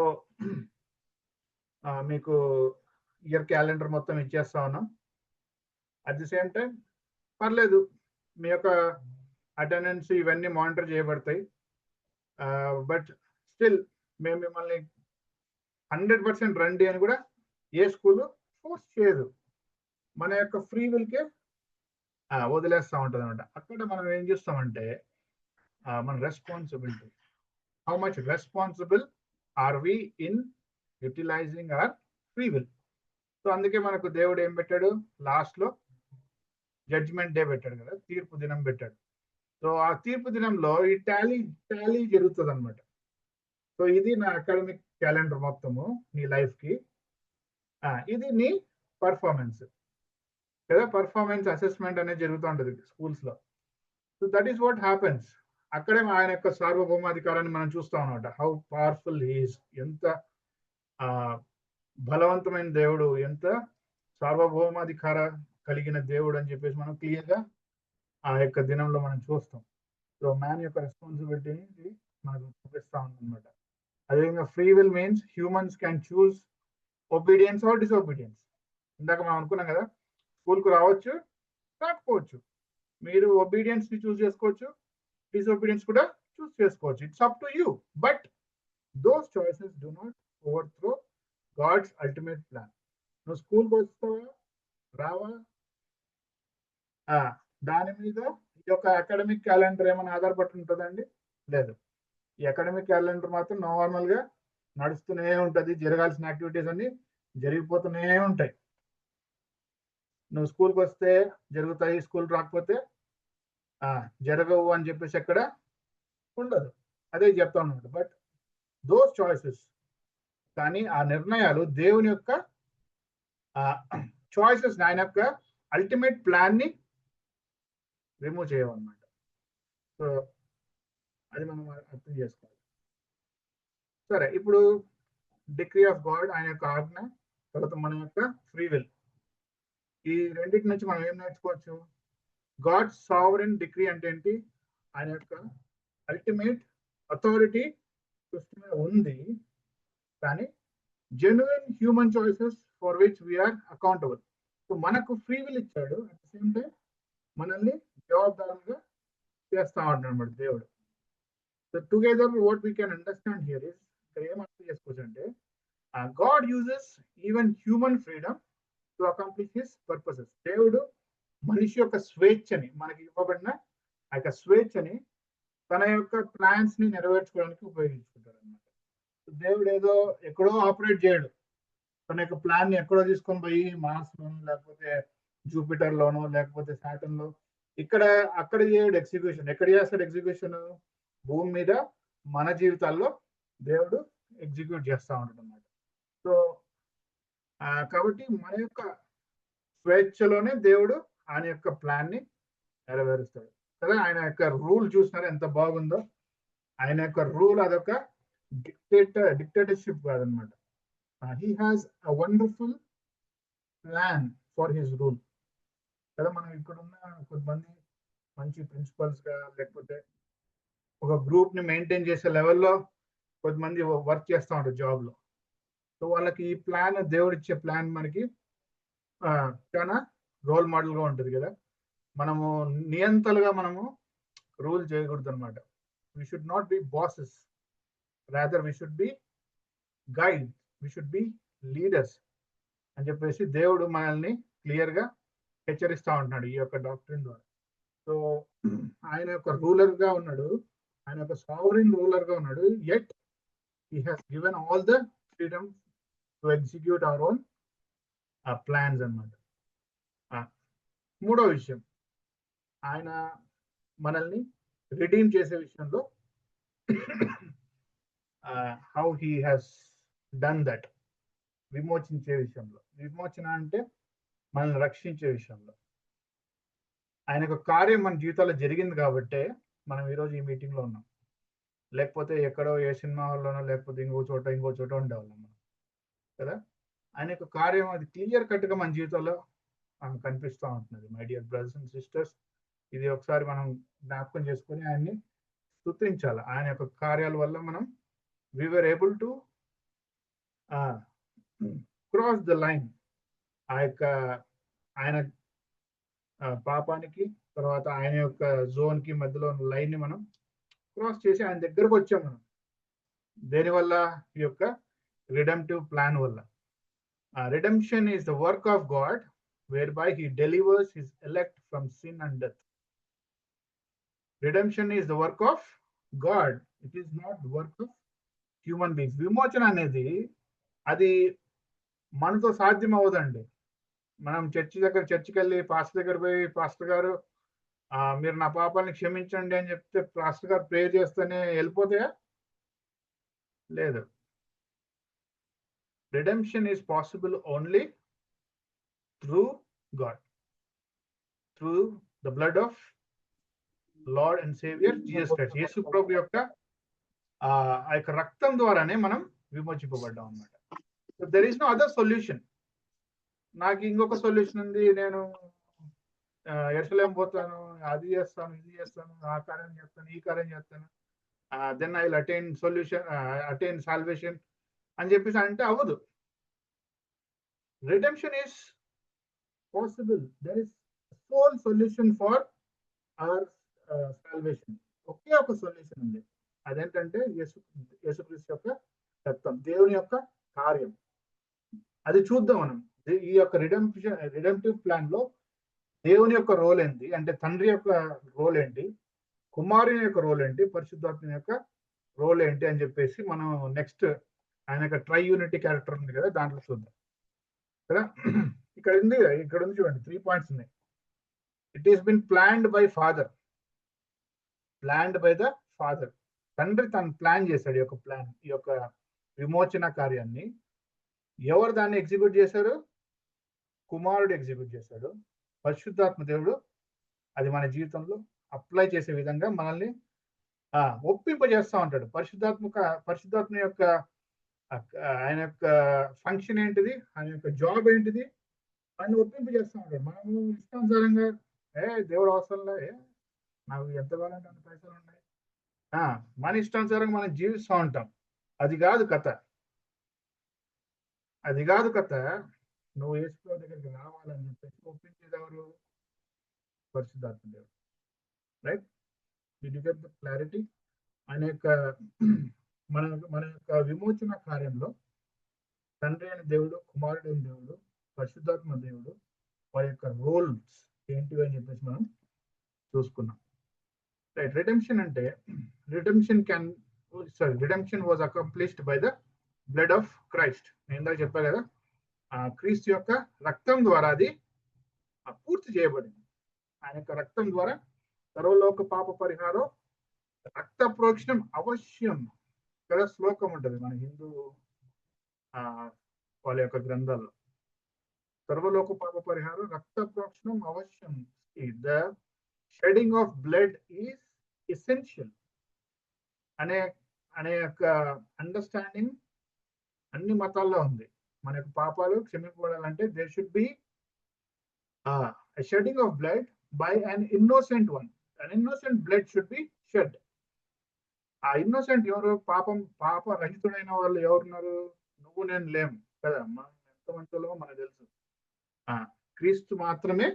మీకు ఇయర్ క్యాలెండర్ మొత్తం ఇచ్చేస్తా ఉన్నాం. అట్ ది సేమ్ టైం పర్లేదు, మీ యొక్క అటెండెన్స్ ఇవన్నీ మానిటర్ చేయబడతాయి. బట్ స్టిల్ మేము మిమ్మల్ని 100% రండి అని కూడా ఏ స్కూల్ ఫోర్స్ చేయదు. మన యొక్క ఫ్రీ విల్కే వదిలేస్తూ ఉంటుంది అనమాట. అక్కడ మనం ఏం చేస్తామంటే మన responsibility, how much responsible are we in utilizing our free will. So అందుకే మనకు దేవుడు ఏం పెట్టాడు, లాస్ట్ లో జడ్జ్మెంట్ డే పెట్టాడు కదా, తీర్పు దినం పెట్టాడు. సో ఆ తీర్పు దినంలో ఈ టాలీ జరుగుతుంది అనమాట. సో ఇది నా అకాడమిక్ క్యాలెండర్ మొత్తము నీ లైఫ్ కి. ఇది నీ పర్ఫార్మెన్స్ కదా. పర్ఫార్మెన్స్ అసెస్మెంట్ అనేది జరుగుతూ ఉంటుంది స్కూల్స్ లో. So that is what happens. అక్కడే ఆయన యొక్క సార్వభౌమాధికారాన్ని మనం చూస్తాం అనమాట. హౌ పవర్ఫుల్ హీస్, ఎంత బలవంతమైన దేవుడు, ఎంత సార్వభౌమాధికార కలిగిన దేవుడు అని చెప్పేసి మనం క్లియర్ గా ఆ యొక్క దినంలో మనం చూస్తాం. సో మ్యాన్ యొక్క రెస్పాన్సిబిలిటీని మనకు చూపిస్తా ఉందన్నమాట. అదేవిధంగా free will means humans can choose obedience or disobedience. ఇందాక మనం అనుకున్నాం కదా, స్కూల్కు రావచ్చు, రాకపోవచ్చు. మీరు ఒబీడియన్స్ ని చూస్ చేసుకోవచ్చు, డిసొబీడియన్స్ కూడా చూస్ చేసుకోవచ్చు. It's up to you. But those choices do not overthrow God's ultimate plan. నువ్వు స్కూల్కి వస్తావా రావా, దాని మీద ఈ యొక్క అకాడమిక్ క్యాలెండర్ ఏమైనా ఆధారపడి ఉంటుందండి? లేదు. ఈ అకాడమిక్ క్యాలెండర్ మాత్రం నార్మల్ గా నడుస్తూనే ఉంటది. జరగాల్సిన యాక్టివిటీస్ అన్ని జరిగిపోతూనే ఉంటాయి. నువ్వు స్కూల్కి వస్తే జరుగుతాయి, స్కూల్ రాకపోతే జరగవు అని చెప్పేసి ఎక్కడ ఉండదు. అదే చెప్తా ఉన్నాడు. బట్ దోస్ చాయిసెస్, కానీ ఆ నిర్ణయాలు దేవుని యొక్క చాయిసెస్, ఆయన యొక్క అల్టిమేట్ ప్లాన్ ని రిమూవ్ చేయమన్నమాట. సో అది మనం అర్థం చేసుకోవాలి. సరే, ఇప్పుడు డిక్రీ ఆఫ్ గాడ్, ఆయన యొక్క ఆజ్ఞ, తర్వాత మన యొక్క ఫ్రీ విల్, ఈ రెండింటి నుంచి మనం ఏం నేర్చుకోవచ్చు? గాడ్ సావరెన్ డిక్రీ అంటే ఏంటి? ఆయన యొక్క అల్టిమేట్ అథారిటీ సృష్టి మీద ఉంది, కానీ genuine human choices for which we are accountable. So మనకు ఫ్రీ విల్ ఇచ్చాడు, అట్ ద సేమ్ టైం మనల్ని జవాబుదారులుగా చేస్తా ఉంటాడు అన్నమాట దేవుడు. So together what we can understand here is, ఇక్కడ ఏం అర్థం చేసుకోవచ్చు అంటే God uses even human freedom to accomplish his purposes. దేవుడు మనిషి యొక్క స్వేచ్ఛని, మనకి ఇవ్వబడిన ఆ యొక్క స్వేచ్ఛని తన యొక్క ప్లాన్స్ ని నెరవేర్చుకోవడానికి ఉపయోగించుకుంటాడు అనమాట. దేవుడు ఏదో ఎక్కడో ఆపరేట్ చేయడు. తన యొక్క ప్లాన్ ని ఎక్కడో తీసుకొని పోయి మార్స్ లోనో, లేకపోతే జూపిటర్ లోనో, లేకపోతే సాటర్న్ లో, అక్కడ చేయడు ఎగ్జిక్యూషన్. ఎక్కడ చేస్తాడు ఎగ్జిక్యూషన్? భూమి మీద మన జీవితాల్లో దేవుడు ఎగ్జిక్యూట్ చేస్తూ ఉంటాడు అన్నమాట. సో కాబట్టి మన యొక్క స్వేచ్ఛలోనే దేవుడు ఆయన యొక్క ప్లాన్ ని నెరవేరుస్తాడు కదా. ఆయన యొక్క రూల్ చూసినారా ఎంత బాగుందో? ఆయన యొక్క రూల్ అదొక డిక్టేటర్షిప్ కాదనమాట. He has a wonderful plan for his rule కదా. మనం ఇక్కడ ఉన్న కొంతమంది మంచి ప్రిన్సిపల్స్ గా, లేకపోతే ఒక గ్రూప్ ని మెయింటైన్ చేసే లెవెల్లో కొంతమంది వర్క్ చేస్తూ ఉంటారు జాబ్ లో. సో వాళ్ళకి ఈ ప్లాన్, దేవుడు ఇచ్చే ప్లాన్ మనకి చాలా రోల్ మోడల్ గా ఉంటుంది కదా. మనము నియంతలుగా మనము రూల్ చేయకూడదు అనమాట. We should not be bosses, rather we should be guide, we should be leaders అని చెప్పేసి దేవుడు మనల్ని క్లియర్ గా హెచ్చరిస్తూ ఉంటున్నాడు ఈ యొక్క డాక్ట్రిన్ ద్వారా. సో ఆయన యొక్క రూలర్ గా ఉన్నాడు, ఆయన యొక్క సావరెన్ రూలర్ గా ఉన్నాడు. Yet he has given all the freedom to execute our own plans అన్నమాట. మూడో విషయం, ఆయన మనల్ని రిడీమ్ చేసే విషయంలో how he has done that. విమోచించే విషయంలో, విమోచన అంటే మనల్ని రక్షించే విషయంలో. ఆయన యొక్క కార్యం మన జీవితాల్లో జరిగింది కాబట్టే మనం ఈరోజు ఈ మీటింగ్ లో ఉన్నాం. లేకపోతే ఎక్కడో ఏ సినిమా హాల్లోనో లేకపోతే ఇంకో చోట ఉండేవాళ్ళం మనం కదా. ఆయన యొక్క కార్యం అది క్లియర్ కట్ గా మన జీవితంలో కనిపిస్తూ ఉంటున్నది. My dear brothers and sisters, ఇది ఒకసారి మనం జ్ఞాపకం చేసుకొని ఆయన్ని స్తుతించాలి. ఆయన యొక్క కార్యాల వల్ల మనం we were able to cross the line. ఆ యొక్క ఆయన పాపానికి తర్వాత ఆయన యొక్క జోన్ కి మధ్యలో ఉన్న లైన్ ని మనం క్రాస్ చేసి ఆయన దగ్గరకు వచ్చాం మనం. దేనివల్ల? ఈ యొక్క రిడెంప్టివ్ ప్లాన్ వల్ల. Redemption is the work of God whereby he delivers his elect from sin and death. Redemption is the work of God. It is not the work of human beings. విమోచన అనేది అది మనతో సాధ్యం అవ్వదండి. మనం చర్చికి వెళ్ళి పాస్టర్ దగ్గర పోయి, పాస్టర్ గారు మీరు నా పాపాలను క్షమించండి అని చెప్తే పాస్టర్ గారు ప్రేయర్ చేస్తేనే వెళ్ళిపోతాయా? లేదు. Redemption is possible only through God, through the blood of Lord and Savior Jesus Christ. Yesu ప్రభు యొక్క ఆ యొక్క రక్తం ద్వారానే మనం విమోచింపబడ్డాం అన్నమాట. So there is no other solution. నాకు ఇంకొక సొల్యూషన్ ఉంది, నేను యెరూషలేం పోతాను, అది చేస్తాను, ఇది చేస్తాను, ఆ కార్యం చేస్తాను, ఈ కార్యం చేస్తాను, then I will attain salvation అని చెప్పేసి అంటే అవ్వదు. Redemption is possible. There is a sole solution for our salvation. ఒకే ఒక సొల్యూషన్ ఉంది, అదేంటంటే యేసుక్రీస్తు యొక్క రక్తం, దేవుని యొక్క కార్యం. అది చూద్దాం మనం. ఈ యొక్క రిడెంప్టివ్ ప్లాన్ లో దేవుని యొక్క రోల్ ఏంటి, అంటే తండ్రి యొక్క రోల్ ఏంటి, కుమారుని యొక్క రోల్ ఏంటి, పరిశుద్ధాత్మ యొక్క రోల్ ఏంటి అని చెప్పేసి మనం నెక్స్ట్ ఆయన యొక్క ట్రై యూనిటీ క్యారెక్టర్ ఉంది కదా, దాంట్లో చూద్దాం కదా. ఇక్కడ ఉంది చూడండి, 3 పాయింట్స్ ఉన్నాయి. It is been planned by father. Planned by the father. తండ్రి తను ప్లాన్ చేశాడు ఈ యొక్క విమోచన కార్యాన్ని. ఎవరు దాన్ని ఎగ్జిక్యూట్ చేశారు? కుమారుడు ఎగ్జిక్యూట్ చేశాడు. పరిశుద్ధాత్మ దేవుడు అది మన జీవితంలో అప్లై చేసే విధంగా మనల్ని ఒప్పింపజేస్తా ఉంటాడు. పరిశుద్ధాత్మ యొక్క ఆయన యొక్క ఫంక్షన్ ఏంటిది, ఆయన యొక్క జాబ్ ఏంటిది, ఆయన ఒప్పింపజేస్తా ఉంటాడు. మనము ఇష్టానుసారంగా దేవుడు అవసరంలో నాకు ఎంత కావాలంటే అంత పైసలు ఉన్నాయి, మన ఇష్టానుసారంగా మనం జీవిస్తూ ఉంటాం. అది కాదు కథ. నువ్వు యేసు దగ్గరికి రావాలని చెప్పేసి ఒప్పించేది ఎవరు? పరిశుద్ధాత్మ దేవుడు. Right? Did you get the clarity? ఆయన యొక్క మన యొక్క విమోచన కార్యంలో తండ్రి అయిన దేవుడు, కుమారుడైన దేవుడు, పరిశుద్ధాత్మ దేవుడు వారి యొక్క రోల్స్ ఏంటివి అని చెప్పేసి మనం చూసుకున్నాం. Right? Redemption was accomplished by the blood of Christ. నేను ఇందాక చెప్పా కదా, క్రీస్తు యొక్క రక్తం ద్వారా అది పూర్తి చేయబడింది. ఆయన యొక్క రక్తం ద్వారా సర్వలోక పాప పరిహారం, రక్త ప్రోక్షణం అవశ్యం కదా శ్లోకం ఉంటుంది మన హిందూ వాళ్ళ యొక్క గ్రంథాల్లో. సర్వలోక పాప పరిహారం, రక్త ప్రోక్షణం అవశ్యం. The shedding of blood is essential అనే యొక్క అండర్స్టాండింగ్ అన్ని మతాల్లో ఉంది. మన యొక్క పాపాలు క్షమింపబడాలంటే there should be shedding of blood by an innocent one. An innocent blood should be shed. ఆ ఇన్నోసెంట్ ఎవరు? పాప రహితుడైన వాళ్ళు ఎవరున్నారు? నువ్వు నేను లేము కదా. మనం ఎంత మంచిలో మనకు తెలుసు. క్రీస్తు మాత్రమే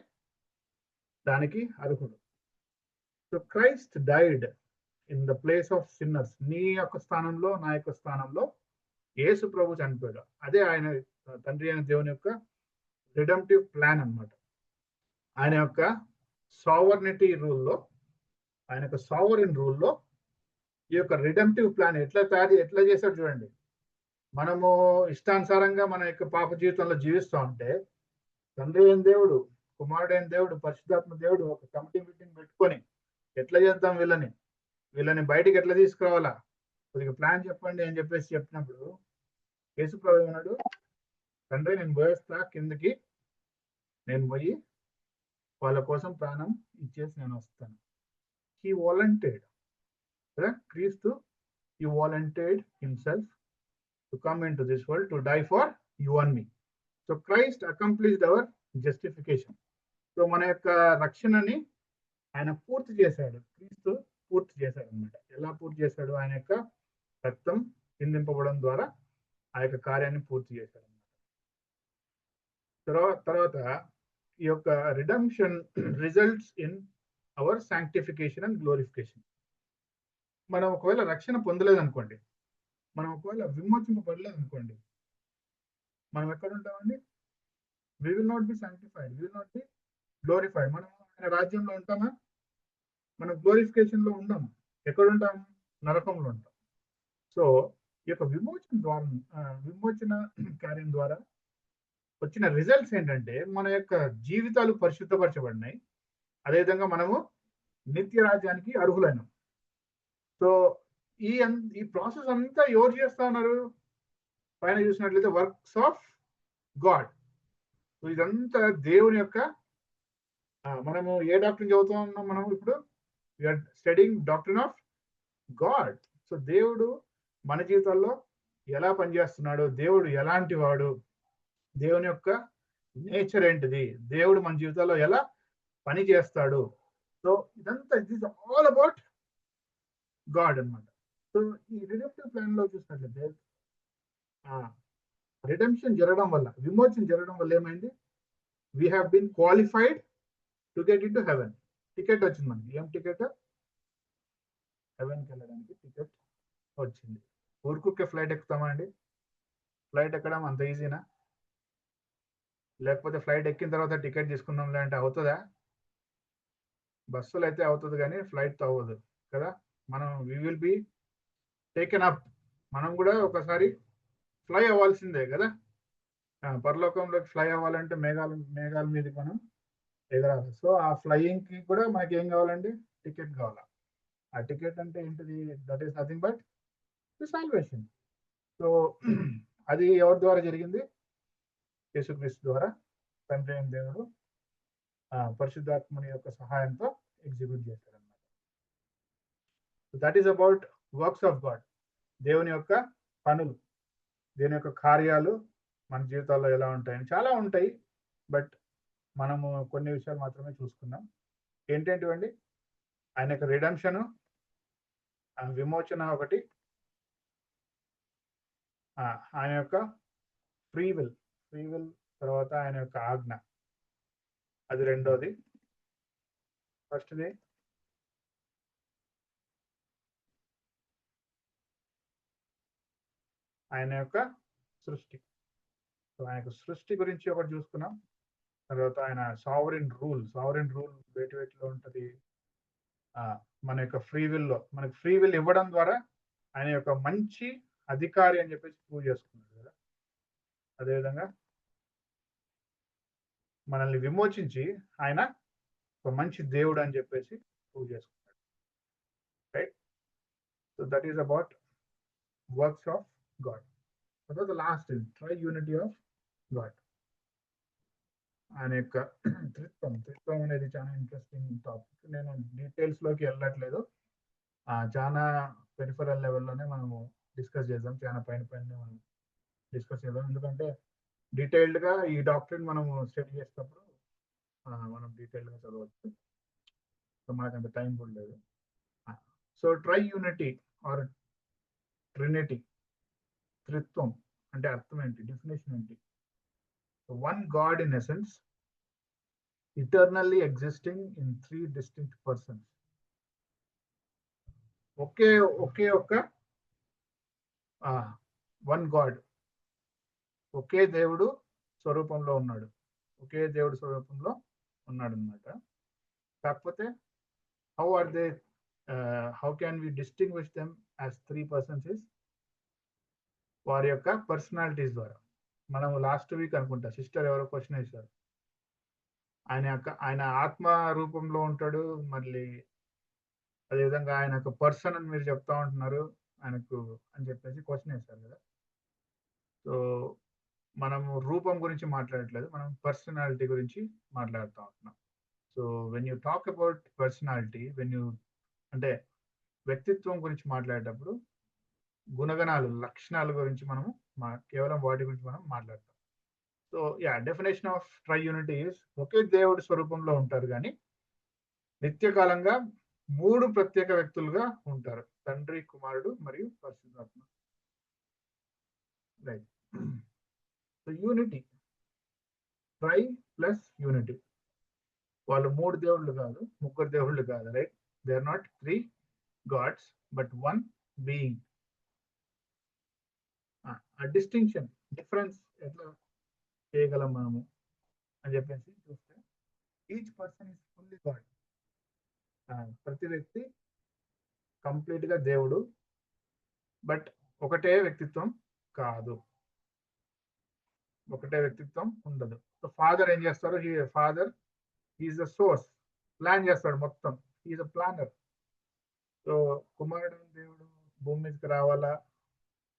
దానికి అర్హుడు. So Christ died in the place of sinners. నీ యొక్క స్థానంలో, నా యొక్క స్థానంలో యేసు ప్రభు చనిపోయాడు. అదే ఆయన తండ్రి అయిన దేవుని యొక్క రిడెంప్టివ్ ప్లాన్ అన్నమాట. ఆయన యొక్క సావర్నిటీ రూల్లో, ఆయన యొక్క సావరిన్ రూల్లో ఈ యొక్క రిడెంప్టివ్ ప్లాన్ ఎట్లా చేశాడు చూడండి. మనము ఇష్టానుసారంగా మన యొక్క పాప జీవితంలో జీవిస్తూ ఉంటే తండ్రి అయిన దేవుడు, కుమారుడైన దేవుడు, పరిశుద్ధాత్మ దేవుడు ఒక కమిటీ మీటింగ్ పెట్టుకొని ఎట్లా చేద్దాం, వీళ్ళని బయటికి ఎట్లా తీసుకురావాలా, కొద్దిగా ప్లాన్ చెప్పండి అని చెప్పేసి చెప్పినప్పుడు యేసు ప్రభువు అన్నాడు, తండ్రి నేను పోయేస్తా కిందకి, నేను పోయి వాళ్ళ కోసం ప్రాణం ఇచ్చేసి నేను వస్తాను. హీ వాలంటీర్డ్ కదా, క్రీస్తు he volunteered himself to come into this world to die for you and me. So Christ accomplished our justification. So మన యొక్క రక్షణని ఆయన పూర్తి చేశాడు, క్రీస్తు పూర్తి చేశాడు అనమాట. ఎలా పూర్తి చేశాడు? ఆయన యొక్క రక్తం చిందింపబడడం ద్వారా ఆ యొక్క కార్యాన్ని పూర్తి చేశాడు అనమాట. తర్వాత ఈ యొక్క redemption results in our sanctification and glorification. మనం ఒకవేళ రక్షణ పొందలేదు అనుకోండి, మనం ఒకవేళ విమోచింపబడలేదు అనుకోండి, మనం ఎక్కడ ఉంటామండి? We will not be sanctified, we will not be glorified. మనం ఆయన రాజ్యంలో ఉంటామా? మనం గ్లోరిఫికేషన్ లో ఉండం. ఎక్కడ ఉంటాం? నరకంలో ఉంటాం. సో ఈ యొక్క విమోచన కార్యం ద్వారా వచ్చిన రిజల్ట్స్ ఏంటంటే మన యొక్క జీవితాలు పరిశుద్ధపరచబడినాయి, అదేవిధంగా మనము నిత్య రాజ్యానికి అర్హులైనాం. సో ఈ ప్రాసెస్ అంతా ఎవరు చేస్తా ఉన్నారు? పైన చూసినట్లయితే వర్క్స్ ఆఫ్ గాడ్. సో ఇదంతా దేవుని యొక్క, మనము ఏ డాక్టరీన్ చదువుతూ ఉన్నాం? మనం ఇప్పుడు we are studying doctrine of God. So దేవుడు మన జీవితాల్లో ఎలా పనిచేస్తున్నాడు, దేవుడు ఎలాంటి వాడు, దేవుని యొక్క నేచర్ ఏంటిది, దేవుడు మన జీవితాల్లో ఎలా పని చేస్తాడు. సో ఇదంతా it is all about God అన్నమాట. సో ఈ రిడెంప్టివ్ ప్లాన్ లో చూసినట్లయితే రిడెంప్షన్ జరగడం వల్ల, విమోచన జరగడం వల్ల ఏమైంది? We have been qualified to get in to heaven. Ticket వచ్చింది మనకి. ఏం టికెట్? హెవెన్కి వెళ్ళడానికి టికెట్ వచ్చింది. ఊరుకుకే ఫ్లైట్ ఎక్కుతామా అండి? ఫ్లైట్ ఎక్కడం అంత ఈజీనా? లేకపోతే ఫ్లైట్ ఎక్కిన తర్వాత టికెట్ తీసుకుందాంలే అంటే అవుతుందా? బస్సులు అయితే అవుతుంది కానీ ఫ్లైట్తో అవ్వదు కదా. మనం we will be taken up. మనం కూడా ఒకసారి ఫ్లై అవ్వాల్సిందే కదా. పరలోకంలోకి ఫ్లై అవ్వాలంటే మేఘాల మీదకి మనం ఎగరాలి. సో ఆ ఫ్లయింగ్ కి కూడా మనకి ఏం కావాలండి? టికెట్ కావాలి. ఆ టికెట్ అంటే ఏంటిది? That is nothing but the salvation. So అది ఎవరి ద్వారా జరిగింది? యేసుక్రీస్తు ద్వారా తండ్రి అయిన దేవుడు పరిశుద్ధాత్మని యొక్క సహాయంతో ఎగ్జిక్యూట్ చేశారు అన్నమాట. That is about works of God. దేవుని యొక్క పనులు, దేవుని యొక్క కార్యాలు మన జీవితాల్లో ఎలా ఉంటాయని చాలా ఉంటాయి, బట్ మనము కొన్ని విషయాలు మాత్రమే చూసుకున్నాం. ఏంటంటివండి? ఆయన యొక్క రిడెంప్షన్, విమోచన ఒకటి, ఆయన యొక్క ఫ్రీ విల్ తర్వాత ఆయన యొక్క ఆజ్ఞ, అది రెండోది. ఫస్ట్ది ఆయన యొక్క సృష్టి. సో ఆయన యొక్క సృష్టి గురించి ఒకటి చూసుకున్నాం. తర్వాత ఆయన సావరెన్ రూల్ వేటిలో ఉంటది? మన యొక్క ఫ్రీ విల్లో, మనకి ఫ్రీ విల్ ఇవ్వడం ద్వారా ఆయన యొక్క మంచి అధికారి అని చెప్పేసి ప్రూవ్ చేసుకున్నాడు కదా. అదేవిధంగా మనల్ని విమోచించి ఆయన ఒక మంచి దేవుడు అని చెప్పేసి ప్రూవ్ చేసుకున్నాడు. Right? So that is about works of God. తర్వాత last triunity of God. ఆయన యొక్క త్రిత్వం అనేది చాలా ఇంట్రెస్టింగ్ టాపిక్. నేను డీటెయిల్స్ లోకి వెళ్ళట్లేదు, చాలా పెరిఫరల్ లెవెల్లోనే మనము డిస్కస్ చేద్దాం, చాలా పైన మనం డిస్కస్ చేద్దాం. ఎందుకంటే డీటెయిల్డ్ గా ఈ డాక్టరీన్ మనము స్టడీ చేసేటప్పుడు మనం డీటెయిల్డ్ గా చదవచ్చు. సో మనకు అంత టైం కూడా లేదు. So triunity or trinity, త్రిత్వం అంటే అర్థం ఏంటి? డెఫినేషన్ ఏంటి? One God in essence, eternally existing in three distinct persons. ఒకే ఒక్క వన్ గాడ్, ఒకే దేవుడు స్వరూపంలో ఉన్నాడు, అన్నమాట. కాకపోతే how can we distinguish them as three persons is వారి యొక్క పర్సనాలిటీస్ ద్వారా. మనం లాస్ట్ వీక్ అనుకుంటా సిస్టర్ ఎవరో క్వశ్చన్ వేశారు, ఆయన ఆత్మ రూపంలో ఉంటాడు, మళ్ళీ అదేవిధంగా ఆయన ఒక పర్సన్ అని మీరు చెప్తా ఉంటున్నారు ఆయనకు అని చెప్పేసి క్వశ్చన్ వేశారు కదా. సో మనము రూపం గురించి మాట్లాడట్లేదు, మనం పర్సనాలిటీ గురించి మాట్లాడుతూ ఉంటున్నాం. So when you talk about personality, అంటే వ్యక్తిత్వం గురించి మాట్లాడేటప్పుడు గుణగణాలు, లక్షణాల గురించి మనము కేవలం వాటి గురించి మనం మాట్లాడతాం. So definition of triunity is ఒకే దేవుడి స్వరూపంలో ఉంటారు కానీ నిత్యకాలంగా 3 ప్రత్యేక వ్యక్తులుగా ఉంటారు, తండ్రి, కుమారుడు మరియు పరిశుద్ధాత్మ. Right. So unity, tri plus unity. వాళ్ళు 3 దేవుళ్ళు కాదు, 3 దేవుళ్ళు కాదు, right? They are not 3 gods but 1 being. ఆ డిస్టింక్షన్, డిఫరెన్స్ ఎట్లా చేయగలం మనము అని చెప్పేసి చూస్తే, each person is fully God. ప్రతి వ్యక్తి కంప్లీట్ గా దేవుడు, బట్ ఒకటే వ్యక్తిత్వం కాదు, ఒకటే వ్యక్తిత్వం ఉండదు. సో ఫాదర్ ఏం చేస్తారు? Father is the source, plan చేస్తాడు మొత్తం, ఈజ్ అ ప్లానర్. సో కుమారుడు దేవుడు భూమి మీదకి రావాలా,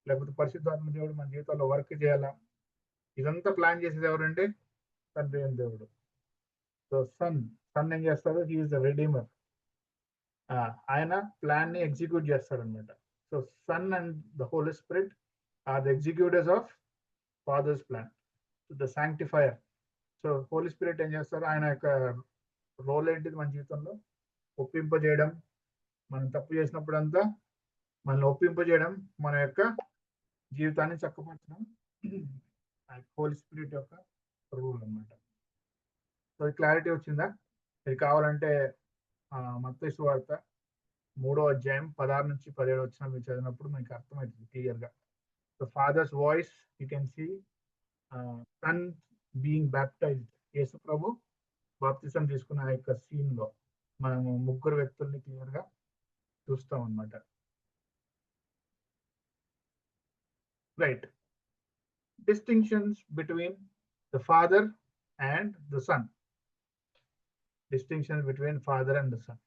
లేకపోతే పరిశుద్ధాత్మ దేవుడు మన జీవితంలో వర్క్ చేయాలా, ఇదంతా ప్లాన్ చేసేది ఎవరంటే తండ్రి అయిన దేవుడు. సో సన్ ఏం చేస్తాడు? He is the redeemer. ఆయన ప్లాన్ ని ఎగ్జిక్యూట్ చేస్తాడు అనమాట. So son and the holy spirit are the executives of father's plan, the sanctifier. So holy spirit ఏం చేస్తారు? ఆయన యొక్క రోల్ ఏంటిది మన జీవితంలో? ఒప్పింపజేయడం, మనం తప్పు చేసినప్పుడంతా మనల్ని ఒప్పింపజేయడం, మన యొక్క జీవితాన్ని చక్కపరచడం, హోలీ స్పిరిట్ యొక్క రూల్ అన్నమాట. సో క్లారిటీ వచ్చిందా? ఇది కావాలంటే మత్తయి సువార్త 3వ అధ్యాయం 16 నుంచి 17 వచ్చిన మీరు చదివినప్పుడు మీకు అర్థమవుతుంది క్లియర్ గా. So father's voice you can see, son being baptized, Yesu ప్రభు బాప్తిసం తీసుకున్న ఆ యొక్క సీన్ లో మనము 3 వ్యక్తుల్ని క్లియర్ గా చూస్తాం అన్నమాట. Right. Distinctions between the father and the son. Distinctions between father and the son.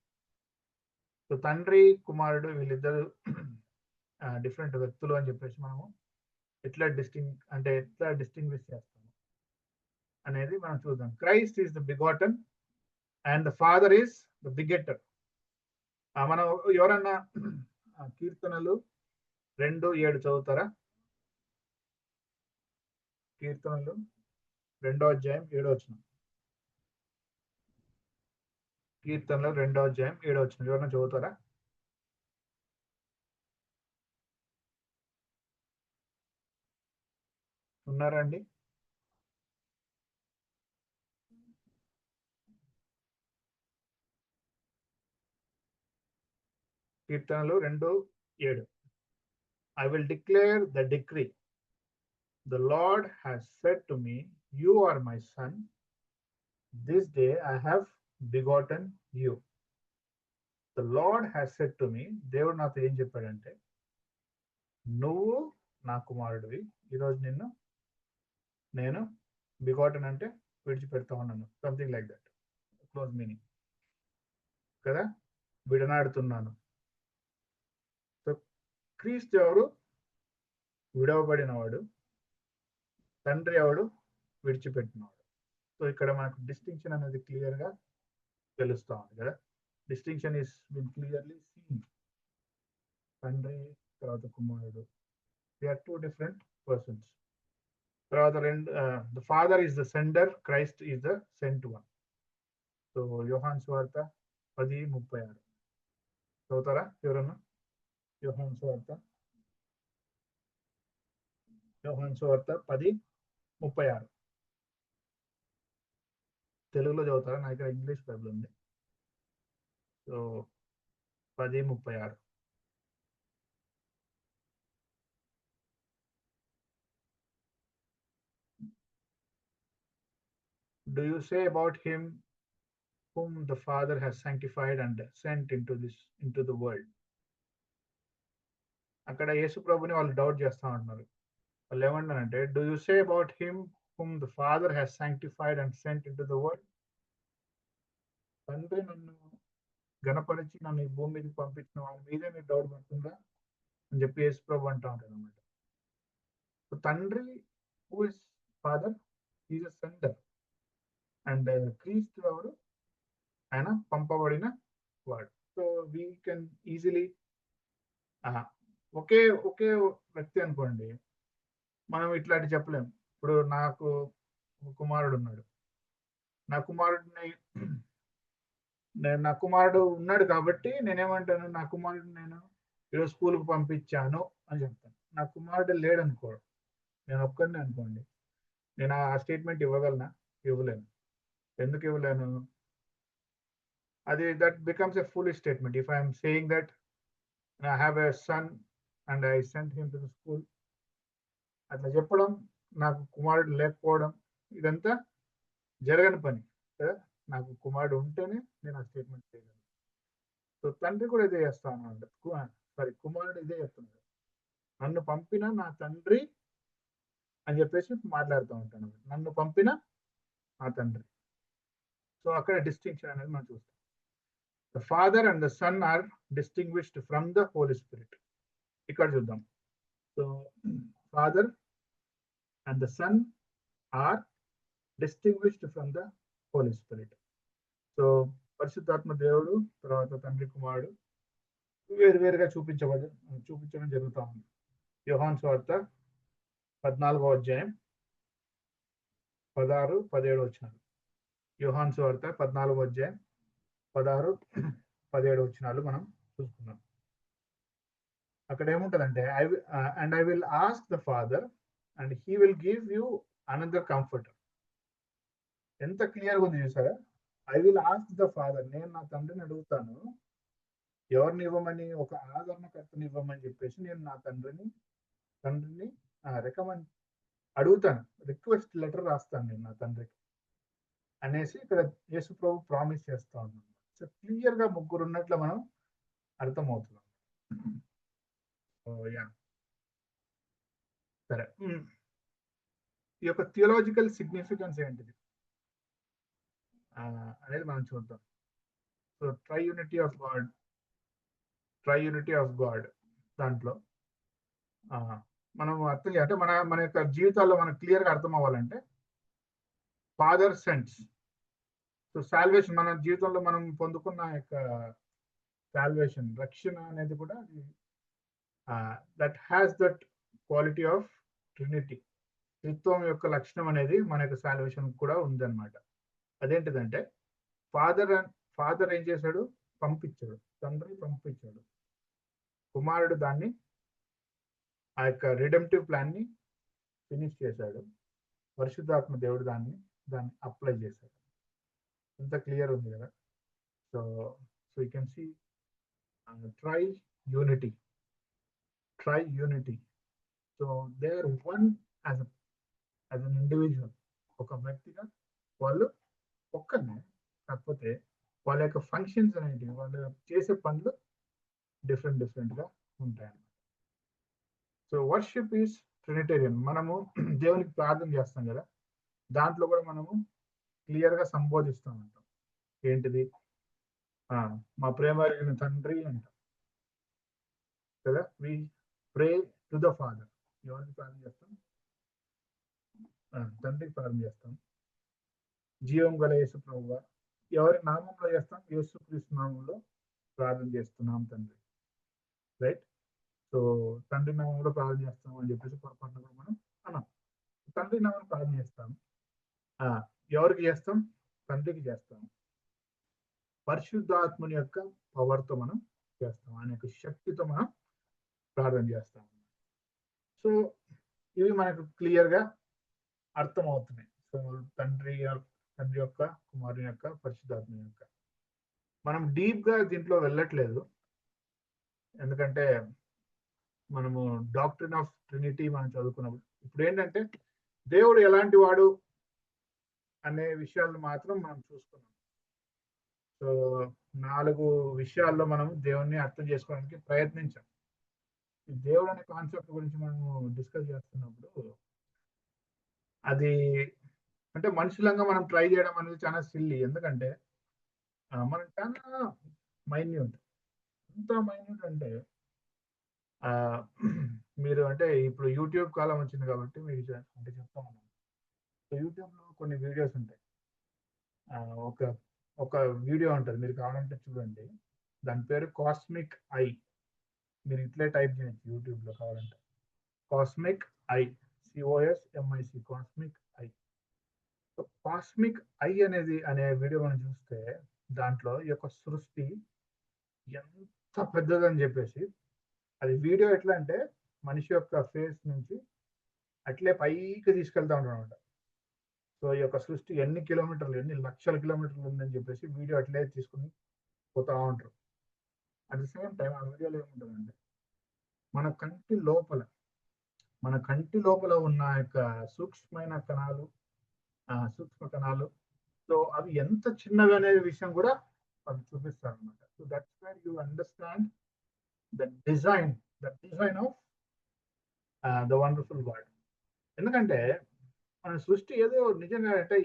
So తండ్రి కుమారుడు వీళ్ళిద్దరు డిఫరెంట్ వ్యక్తులు అని చెప్పేసి మనము ఎట్లా డిస్టింగ్విష్ చేస్తాము అనేది మనం చూద్దాం. Christ is the begotten and the father is the begetter. మనం ఎవరన్నా కీర్తనలు 2:7 చదువుతారా? కీర్తనలు 2వ అధ్యాయం 7వ వచనం. కీర్తనలు 2వ అధ్యాయం 7వ వచనం ఎవరైనా చదువుతారా? ఉన్నారా అండి? కీర్తనలు 2:7. I will declare the decree. The Lord has said to me, you are my son. This day I have begotten you. The Lord has said to me, దేవుడు నాతో ఏం చెప్పాడంటే, నువ్వు నా కుమారుడివి, ఈరోజు నిన్ను నేను బిగాటన్ అంటే విడిచిపెడతా ఉన్నాను, something like that, close meaning కదా, విడనాడుతున్నాను. సో క్రీస్తు ఎవరు? విడవబడినవాడు. తండ్రి ఎవడు? విడిచిపెట్టినవాడు. సో ఇక్కడ మనకు డిస్టింక్షన్ అనేది క్లియర్ గా తెలుస్తా ఉంది కదా. Distinction is been clearly seen. తండ్రి తర్వాత కుమారుడు, దే ఆర్ 2 different persons. తర్వాత the father is the sender, Christ is the sent one. So Yohanu సువార్త 10:36 చదువుతారా ఎవరన్నా? యోహాను సువార్త 10:36 తెలుగులో చదువుతారా? నా దగ్గర ఇంగ్లీష్ బైబిల్ ఉంది. So 10:36. Do you say about him whom the Father has sanctified and sent into the world? అక్కడ యేసు ప్రభుని వాళ్ళు డౌట్ చేస్తా ఉన్నారు. వాళ్ళు ఏమన్నారంటే, do you say about him whom the Father has sanctified and sent into the world? తండ్రి నన్ను గణపరిచి నన్ను ఈ భూమి మీదకి పంపించిన వాళ్ళ మీదే మీరు డౌట్ పడుతుందా అని చెప్పి యేసు ప్రభు అంటా ఉంటారు అనమాట. తండ్రి, who is father is a sender and క్రీస్తు ఎవరు, ఆయన పంపబడిన వాడు. సో వీ కెన్ ఈజీలీ ఒకే ఒకే వ్యక్తి అనుకోండి, మనం ఇట్లాంటి చెప్పలేం. ఇప్పుడు నాకు కుమారుడు ఉన్నాడు, నా కుమారుడిని నా కుమారుడు ఉన్నాడు కాబట్టి నేనేమంటాను, నా కుమారుడు నేను ఈరోజు స్కూల్కి పంపించాను అని చెప్తాను. నా కుమారుడు లేడు అనుకోడు, నేను ఒక్కడిని అనుకోండి, నేను ఆ స్టేట్మెంట్ ఇవ్వగలనా? ఇవ్వలేను. ఎందుకు ఇవ్వలేను? అది that becomes a full statement. If I'm saying that I have a son and I sent him to the school, అట్లా చెప్పడం, నాకు కుమారుడు లేకపోవడం, ఇదంతా జరగని పని కదా. నాకు కుమారుడు ఉంటేనే నేను ఆ స్టేట్మెంట్ చేయగలను. సో తండ్రి కూడా ఇదే చేస్తా ఉన్నాడు, సారీ కుమారుడు ఇదే చెప్తున్నాడు, నన్ను పంపిన నా తండ్రి అని చెప్పేసి మాట్లాడుతూ ఉంటాను, నన్ను పంపిన నా తండ్రి. సో అక్కడ డిస్టింక్షన్ అనేది మనం చూస్తాం. The father and the son are distinguished from the holy spirit. ఇక్కడ చూద్దాం. So father and the son are distinguished from the holy spirit. So పరిశుద్ధాత్మ దేవుడు, తర్వాత తండ్రి కుమారుడు వేరువేరుగా చూపించడం జరుగుతూ ఉంది. యోహాను సువార్త 14వ అధ్యాయం 16, 17 వచనాలు. యోహాను సువార్త 14వ అధ్యాయం 16, 17 వచనాలు మనం చూసుకున్నాం. అక్కడ ఏముంటదంటే, I will ask the father and he will give you another comforter. ఎంత క్లియర్గా ఉంది చూసారా? I will ask the father, నేను నా తండ్రిని అడుగుతాను, ఎవరిని ఇవ్వమని, ఒక ఆదరణకర్తని ఇవ్వమని చెప్పేసి నేను నా తండ్రిని రికమెండ్ అడుగుతాను, రిక్వెస్ట్ లెటర్ రాస్తాను నేను నా తండ్రికి అనేసి ఇక్కడ యేసు ప్రభు ప్రామిస్ చేస్తా ఉన్నాను. సో క్లియర్ గా ముగ్గురు ఉన్నట్లు మనం అర్థమవుతున్నాం. సరే, ఈ యొక్క థియోలాజికల్ సిగ్నిఫికెన్స్ ఏంటిది అనేది మనం చూద్దాం. సో ట్రైయూనిటీ ఆఫ్ గాడ్ దాంట్లో మనం అర్థం అంటే మన యొక్క జీవితాల్లో మనకు క్లియర్ గా అర్థం అవ్వాలంటే, ఫాదర్ సెంట్స్. సో సాల్వేషన్, మన జీవితంలో మనం పొందుకున్న యొక్క సాల్వేషన్, రక్షణ అనేది కూడా that has that quality of Trinity. త్రిత్వం యొక్క లక్షణం అనేది మన యొక్క సాల్వేషన్ కూడా ఉందన్నమాట. అదేంటిదంటే, ఫాదర్ ఏం చేశాడు? పంపించాడు. తండ్రి పంపించాడు, కుమారుడు దాన్ని, ఆ యొక్క రిడెంప్టివ్ ప్లాన్ ని ఫినిష్ చేశాడు, పరిశుద్ధాత్మ దేవుడు దాన్ని అప్లై చేశాడు. ఇంత క్లియర్ ఉంది కదా. So you can see tri unity. So they are one as an individual. ఒక వ్యక్తిగా వాళ్ళు ఒక్కనే, కాకపోతే వాళ్ళ యొక్క ఫంక్షన్స్ అనేవి, వాళ్ళు చేసే పనులు డిఫరెంట్ గా ఉంటాయి. So worship is Trinitarian. మనము దేవునికి ప్రార్థన చేస్తాం కదా, దాంట్లో కూడా మనము క్లియర్ గా సంబోధిస్తూ ఉంటాం. ఏంటిది? మా ప్రేమ కలిగిన తండ్రి అంటాం కదా. వి ప్రే టు ద ఫాదర్. ఎవరికి ప్రార్థన చేస్తాం? తండ్రికి ప్రార్థన చేస్తాం. జీవం గల యేసు ప్రభువా, ఎవరి నామంలో చేస్తాం? యేసుక్రీస్తు నామంలో ప్రార్థన చేస్తున్నాం తండ్రి, రైట్. సో తండ్రి నామంలో ప్రార్థన చేస్తాం అని చెప్పేసి పొరపాటున కూడా మనం అన్నాం. తండ్రి నామం ప్రార్థన చేస్తాం. ఎవరికి చేస్తాం? తండ్రికి చేస్తాం. పరిశుద్ధాత్మని యొక్క పవర్తో మనం చేస్తాం, ఆయన యొక్క శక్తితో మనం ప్రార్థన చేస్తాం. సో ఇవి మనకు క్లియర్ గా అర్థం అవుతున్నాయి. సో తండ్రి యొక్క, కుమారుని యొక్క, పరిశుద్ధాత్మ యొక్క. మనం డీప్ గా దీంట్లో వెళ్ళట్లేదు, ఎందుకంటే మనము డాక్ట్రిన్ ఆఫ్ ట్రినిటీ మనం చదువుకున్నప్పుడు ఇప్పుడు ఏంటంటే, దేవుడు ఎలాంటి వాడు అనే విషయాలను మాత్రం మనం చూసుకున్నాం. సో 4 విషయాల్లో మనం దేవుణ్ణి అర్థం చేసుకోవడానికి ప్రయత్నించాం. ఈ దేవుడు అనే కాన్సెప్ట్ గురించి మనము డిస్కస్ చేస్తున్నప్పుడు, అది అంటే మనుషులంగా మనం ట్రై చేయడం అనేది చాలా సిల్లీ. ఎందుకంటే మనం చాలా మైన్యూట్, ఎంత మైన్యూట్ అంటే, మీరు అంటే ఇప్పుడు యూట్యూబ్ కాలం వచ్చింది కాబట్టి మీకు అంటే చెప్తా ఉన్నాను, సో యూట్యూబ్లో కొన్ని వీడియోస్ ఉంటాయి. ఒక ఒక వీడియో ఉంటుంది, మీరు కావాలంటే చూడండి. దాని పేరు కాస్మిక్ ఐ. మీరు ఇట్లే టైప్ చేయొచ్చు యూట్యూబ్లో కావాలంటే. Cosmic I, COSMIC, cosmic I. So cosmic I అనే వీడియో మనం చూస్తే దాంట్లో ఈ యొక్క సృష్టి ఎంత పెద్దదని చెప్పేసి, అది వీడియో ఎట్లా అంటే మనిషి యొక్క ఫేస్ నుంచి అట్లే పైకి తీసుకెళ్తా ఉంటాడు అనమాట. సో ఈ యొక్క సృష్టి ఎన్ని కిలోమీటర్లు, ఎన్ని లక్షల కిలోమీటర్లు ఉందని చెప్పేసి వీడియో అట్లే తీసుకుని పోతా ఉంటారు. అట్ ది సేమ్ టైం ఆ వీడియోలో ఏముంటుందంటే మన కంటి లోపల ఉన్న యొక్క సూక్ష్మ కణాలు, సో అవి ఎంత చిన్నవి అనే విషయం కూడా అది చూపిస్తారు అనమాట. So that's where you understand the design of the wonderful God. ఎందుకంటే మన సృష్టి ఏదో నిజంగా అంటే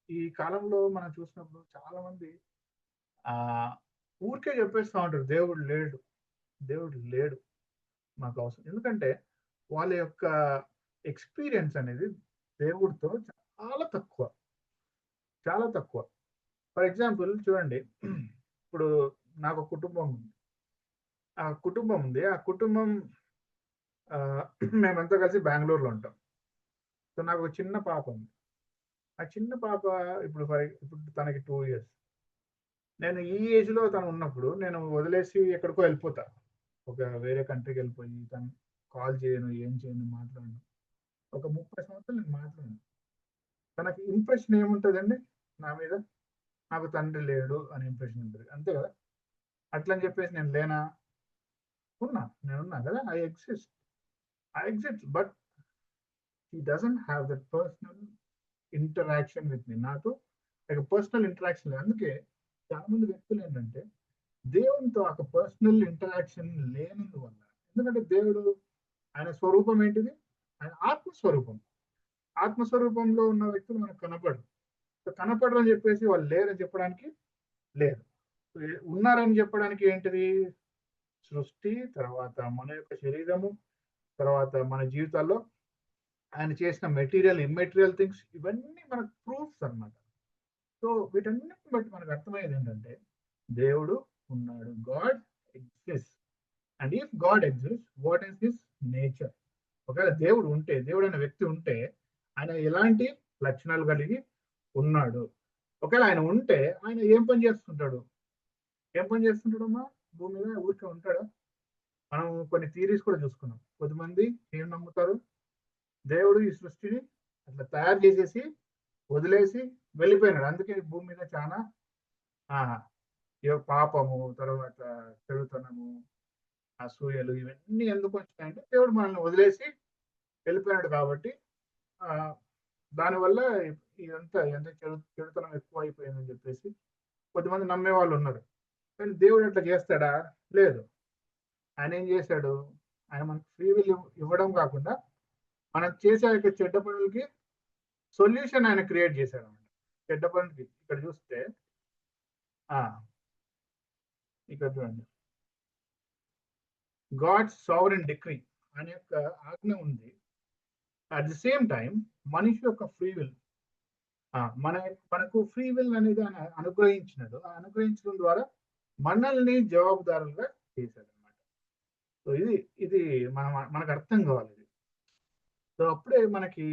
ఈ కాలంలో మనం చూసినప్పుడు చాలా మంది ఊరికే చెప్పేస్తూ ఉంటారు, దేవుడు లేడు మాకు అవసరం. ఎందుకంటే వాళ్ళ యొక్క ఎక్స్పీరియన్స్ అనేది దేవుడితో చాలా తక్కువ. ఫర్ ఎగ్జాంపుల్ చూడండి, ఇప్పుడు నాకు కుటుంబం ఉంది. ఆ కుటుంబం మేమంతా కలిసి బెంగళూరులో ఉంటాం. సో నాకు ఒక చిన్న పాప ఉంది. ఆ చిన్న పాప ఇప్పుడు తనకి 2 years. నేను ఈ ఏజ్లో తను ఉన్నప్పుడు నేను వదిలేసి ఎక్కడికో వెళ్ళిపోతా, ఒక వేరే కంట్రీకి వెళ్ళిపోయి తను కాల్ చేయను, ఏం చేయను, మాట్లాడను. ఒక 30 సంవత్సరాలు నేను మాట్లాడను. తనకి ఇంప్రెషన్ ఏముంటుందండి నా మీద? నాకు తండ్రి లేడు అనే ఇంప్రెషన్ ఉంటుంది, అంతే కదా. అట్లా అని చెప్పేసి నేను లేనా? నేనున్నా కదా. I exist but he doesn't have that personal interaction with me. నాతో ఒక పర్సనల్ ఇంటరాక్షన్ లేదు. అందుకే చాలా మంది వ్యక్తులు ఏంటంటే దేవునితో ఒక పర్సనల్ ఇంటరాక్షన్ లేనందువల్ల. ఎందుకంటే దేవుడు, ఆయన స్వరూపం ఏంటిది? ఆయన ఆత్మస్వరూపంలో ఉన్న వ్యక్తులు మనకు కనపడరు అని చెప్పేసి వాళ్ళు లేరని చెప్పడానికి లేదు. ఉన్నారని చెప్పడానికి ఏంటిది? సృష్టి, తర్వాత మన యొక్క శరీరము, తర్వాత మన జీవితాల్లో ఆయన చేసిన మెటీరియల్, ఇమ్మెటీరియల్ థింగ్స్, ఇవన్నీ మనకు ప్రూఫ్స్ అన్నమాట. సో వీటన్నిటిని బట్టి మనకు అర్థమయ్యేది ఏంటంటే దేవుడు ఉన్నాడు. God exist. And if God exist, what is his nature? ఒకవేళ దేవుడు అనే వ్యక్తి ఉంటే ఆయన ఎలాంటి లక్షణాలు కలిగి ఉన్నాడు? ఒకవేళ ఆయన ఉంటే ఆయన ఏం పని చేస్తుంటాడమ్మా భూమి మీద? ఊరికే ఉంటాడా? మనం కొన్ని థియరీస్ కూడా చూసుకున్నాం. కొద్దిమంది ఏం నమ్ముతారు? దేవుడు ఈ సృష్టిని అట్లా తయారు చేసేసి వదిలేసి వెళ్ళిపోయినాడు. అందుకే భూమి మీద చాలా పాపము, తర్వాత చెడుతనము, అసూయలు, ఇవన్నీ ఎందుకు వచ్చినాయంటే దేవుడు మనల్ని వదిలేసి వెళ్ళిపోయినాడు కాబట్టి. దానివల్ల ఇదంతా ఎంత చెడుతనం ఎక్కువ అయిపోయిందని చెప్పేసి కొద్దిమంది నమ్మే వాళ్ళు ఉన్నారు. కానీ దేవుడు అట్లా చేస్తాడా? లేదు. ఆయన ఏం చేశాడు? ఆయన మనకు ఫ్రీ విల్ ఇవ్వడం కాకుండా మనం చేసే చెడ్డ పనులకి సొల్యూషన్ ఆయన క్రియేట్ చేశాడు అన్నమాట. చెడ్డ పనులకి ఇక్కడ చూస్తే ఇక్కడ చూడండి, గాడ్స్ సావరెన్ డిక్రీ, ఆయన యొక్క ఆజ్ఞ ఉంది. అట్ ది సేమ్ టైం మనిషి యొక్క ఫ్రీ విల్, మనకు ఫ్రీ విల్ అనేది ఆయన అనుగ్రహించినాడు. ఆ అనుగ్రహించడం ద్వారా మనల్ని జవాబుదారులుగా చేశాడు అనమాట. సో ఇది మనకు అర్థం కావాలి. సో అప్పుడే మనకి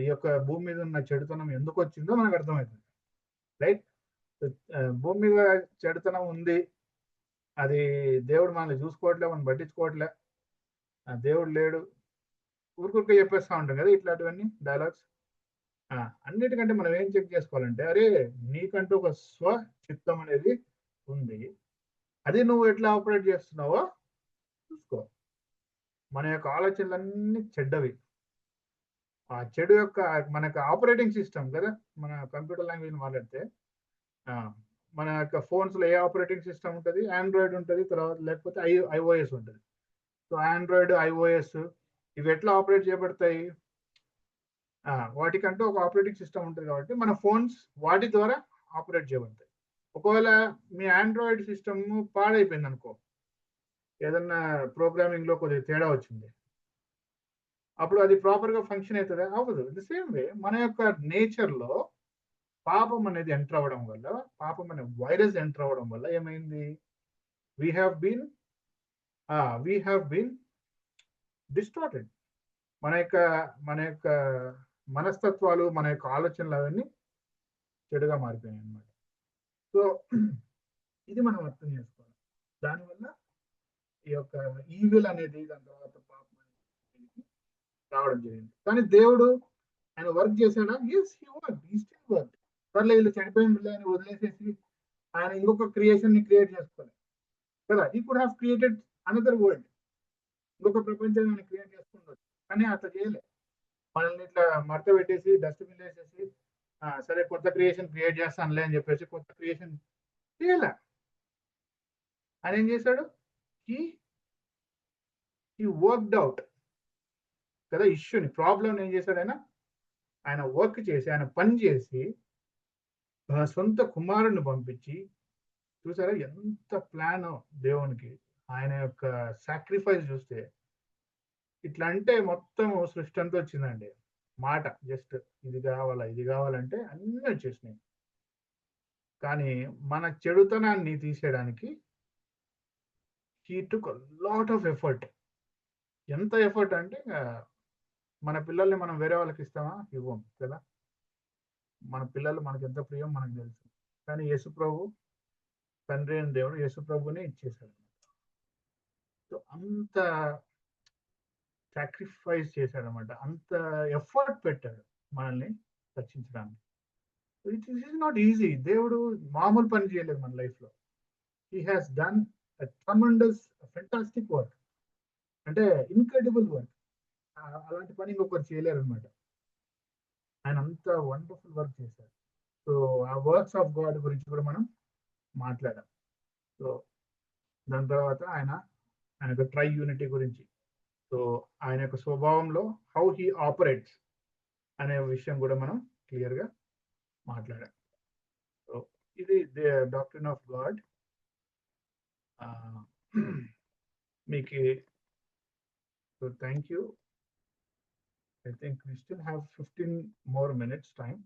ఈ యొక్క భూమి మీద ఉన్న చెడుతనం ఎందుకు వచ్చిందో మనకు అర్థమవుతుంది, రైట్? భూమి మీద చెడుతనం ఉంది, అది దేవుడు మనల్ని చూసుకోవట్లే, మనం పట్టించుకోవట్లే, దేవుడు లేడు, ఊరికే చెప్పేస్తా ఉంటాం కదా ఇట్లాంటివన్నీ డైలాగ్స్. అన్నిటికంటే మనం ఏం చెక్ చేసుకోవాలంటే, అరే నీకంటూ ఒక స్వచిత్తం అనేది ఉంది, అది నువ్వు ఎట్లా ఆపరేట్ చేస్తున్నావో చూసుకో. మన యొక్క ఆలోచనలన్నీ చెడ్డవి. ఆ చెడు యొక్క మనకు ఆపరేటింగ్ సిస్టమ్ కదా, మన కంప్యూటర్ లాంగ్వేజ్ మాట్లాడితే మన యొక్క ఫోన్స్లో ఏ ఆపరేటింగ్ సిస్టమ్ ఉంటుంది? ఆండ్రాయిడ్ ఉంటుంది, తర్వాత లేకపోతే iOS ఉంటుంది. సో ఆండ్రాయిడ్, iOS ఇవి ఎట్లా ఆపరేట్ చేయబడతాయి? వాటికంటూ ఒక ఆపరేటింగ్ సిస్టమ్ ఉంటుంది కాబట్టి మన ఫోన్స్ వాటి ద్వారా ఆపరేట్ చేయబడతాయి. ఒకవేళ మీ ఆండ్రాయిడ్ సిస్టమ్ పాడైపోయింది అనుకో, ఏదన్నా ప్రోగ్రామింగ్లో కొద్దిగా తేడా వచ్చింది, అప్పుడు అది ప్రాపర్ గా ఫంక్షన్ అవుతుందా? అవ్వదు. ది సేమ్ వే మన యొక్క నేచర్ లో పాపం అనేది ఎంటర్ అవ్వడం వల్ల, పాపం అనే వైరస్ ఎంటర్ అవ్వడం వల్ల ఏమైంది? We have been distorted. మన యొక్క మనస్తత్వాలు, మన యొక్క ఆలోచనలు అవన్నీ చెడుగా మారిపోయాయి అన్నమాట. సో ఇది మనం అర్థం చేసుకోవాలి. దానివల్ల ఈ యొక్క ఈవిల్ అనేది, దాని తర్వాత పాపం అనేది రావడం జరిగింది. కానీ దేవుడు ఆయన వర్క్ చేశాడా? Yes, he work, he still work. సర్లే వీళ్ళు చనిపోయింది అని వదిలేసేసి ఆయన ఇంకొక క్రియేషన్ ని క్రియేట్ చేసుకోవాలి కదా. He could have created another world, ఇంకొక ప్రపంచాన్ని ఆయన క్రియేట్ చేసుకుండొచ్చు. కానీ అట్లా చేయలే. మనల్ని ఇట్లా మడత పెట్టేసి డస్ట్బిన్ వేసేసి సరే కొత్త క్రియేషన్ క్రియేట్ చేస్తానులే అని చెప్పేసి కొత్త క్రియేషన్ చేయలే. ఆయన ఏం చేశాడు? హీ వర్క్డ్ అవుట్ కదా ఇష్యూని, ప్రాబ్లం ఏం చేశాడు ఆయన వర్క్ చేసి, ఆయన పని చేసి సొంత కుమారుని పంపించి, చూసారా ఎంత ప్లాన్ దేవునికి. ఆయన యొక్క సాక్రిఫైస్ చూస్తే ఇట్లా అంటే మొత్తం సృష్టి అంతా వచ్చిందండి. మాట జస్ట్ ఇది కావాలా, ఇది కావాలంటే అన్నీ వచ్చేసినాయి. కానీ మన చెడుతనాన్ని తీసేయడానికి he took lot of effort. ఎంత ఎఫర్ట్ అంటే మన పిల్లల్ని మనం వేరే వాళ్ళకి ఇస్తామా? ఇవ్వం కదా. మన పిల్లలు మనకి ఎంత ప్రియం మనకు తెలుసు. కానీ యేసుప్రభు, తండ్రి అయిన దేవుడు యేసుప్రభునే ఇచ్చేశాడు. సో అంత సాక్రిఫైస్ చేశాడనమాట, అంత ఎఫర్ట్ పెట్టాడు మనల్ని రక్షించడానికి. It is not easy. దేవుడు మామూలు పని చేయలేదు మన లైఫ్ లో. He has done tremendous fantastic work, అంటే ఇన్క్రెడిబుల్ వర్క్. అలాంటి పని ఇంకొకరు చేయలేరు అనమాట. ఆయన అంత వండర్ఫుల్ వర్క్ చేశారు. సో ఆ వర్క్స్ ఆఫ్ గాడ్ గురించి కూడా మనం మాట్లాడాం. సో దాని తర్వాత ఆయన యొక్క ట్రై యూనిటీ గురించి, సో ఆయన యొక్క స్వభావంలో హౌ హీ ఆపరేట్స్ అనే విషయం కూడా మనం క్లియర్ గా మాట్లాడాం. సో ఇది డాక్ట్రిన్ ఆఫ్ గాడ్. మీకు so thank you. I think we still have 15 more minutes time.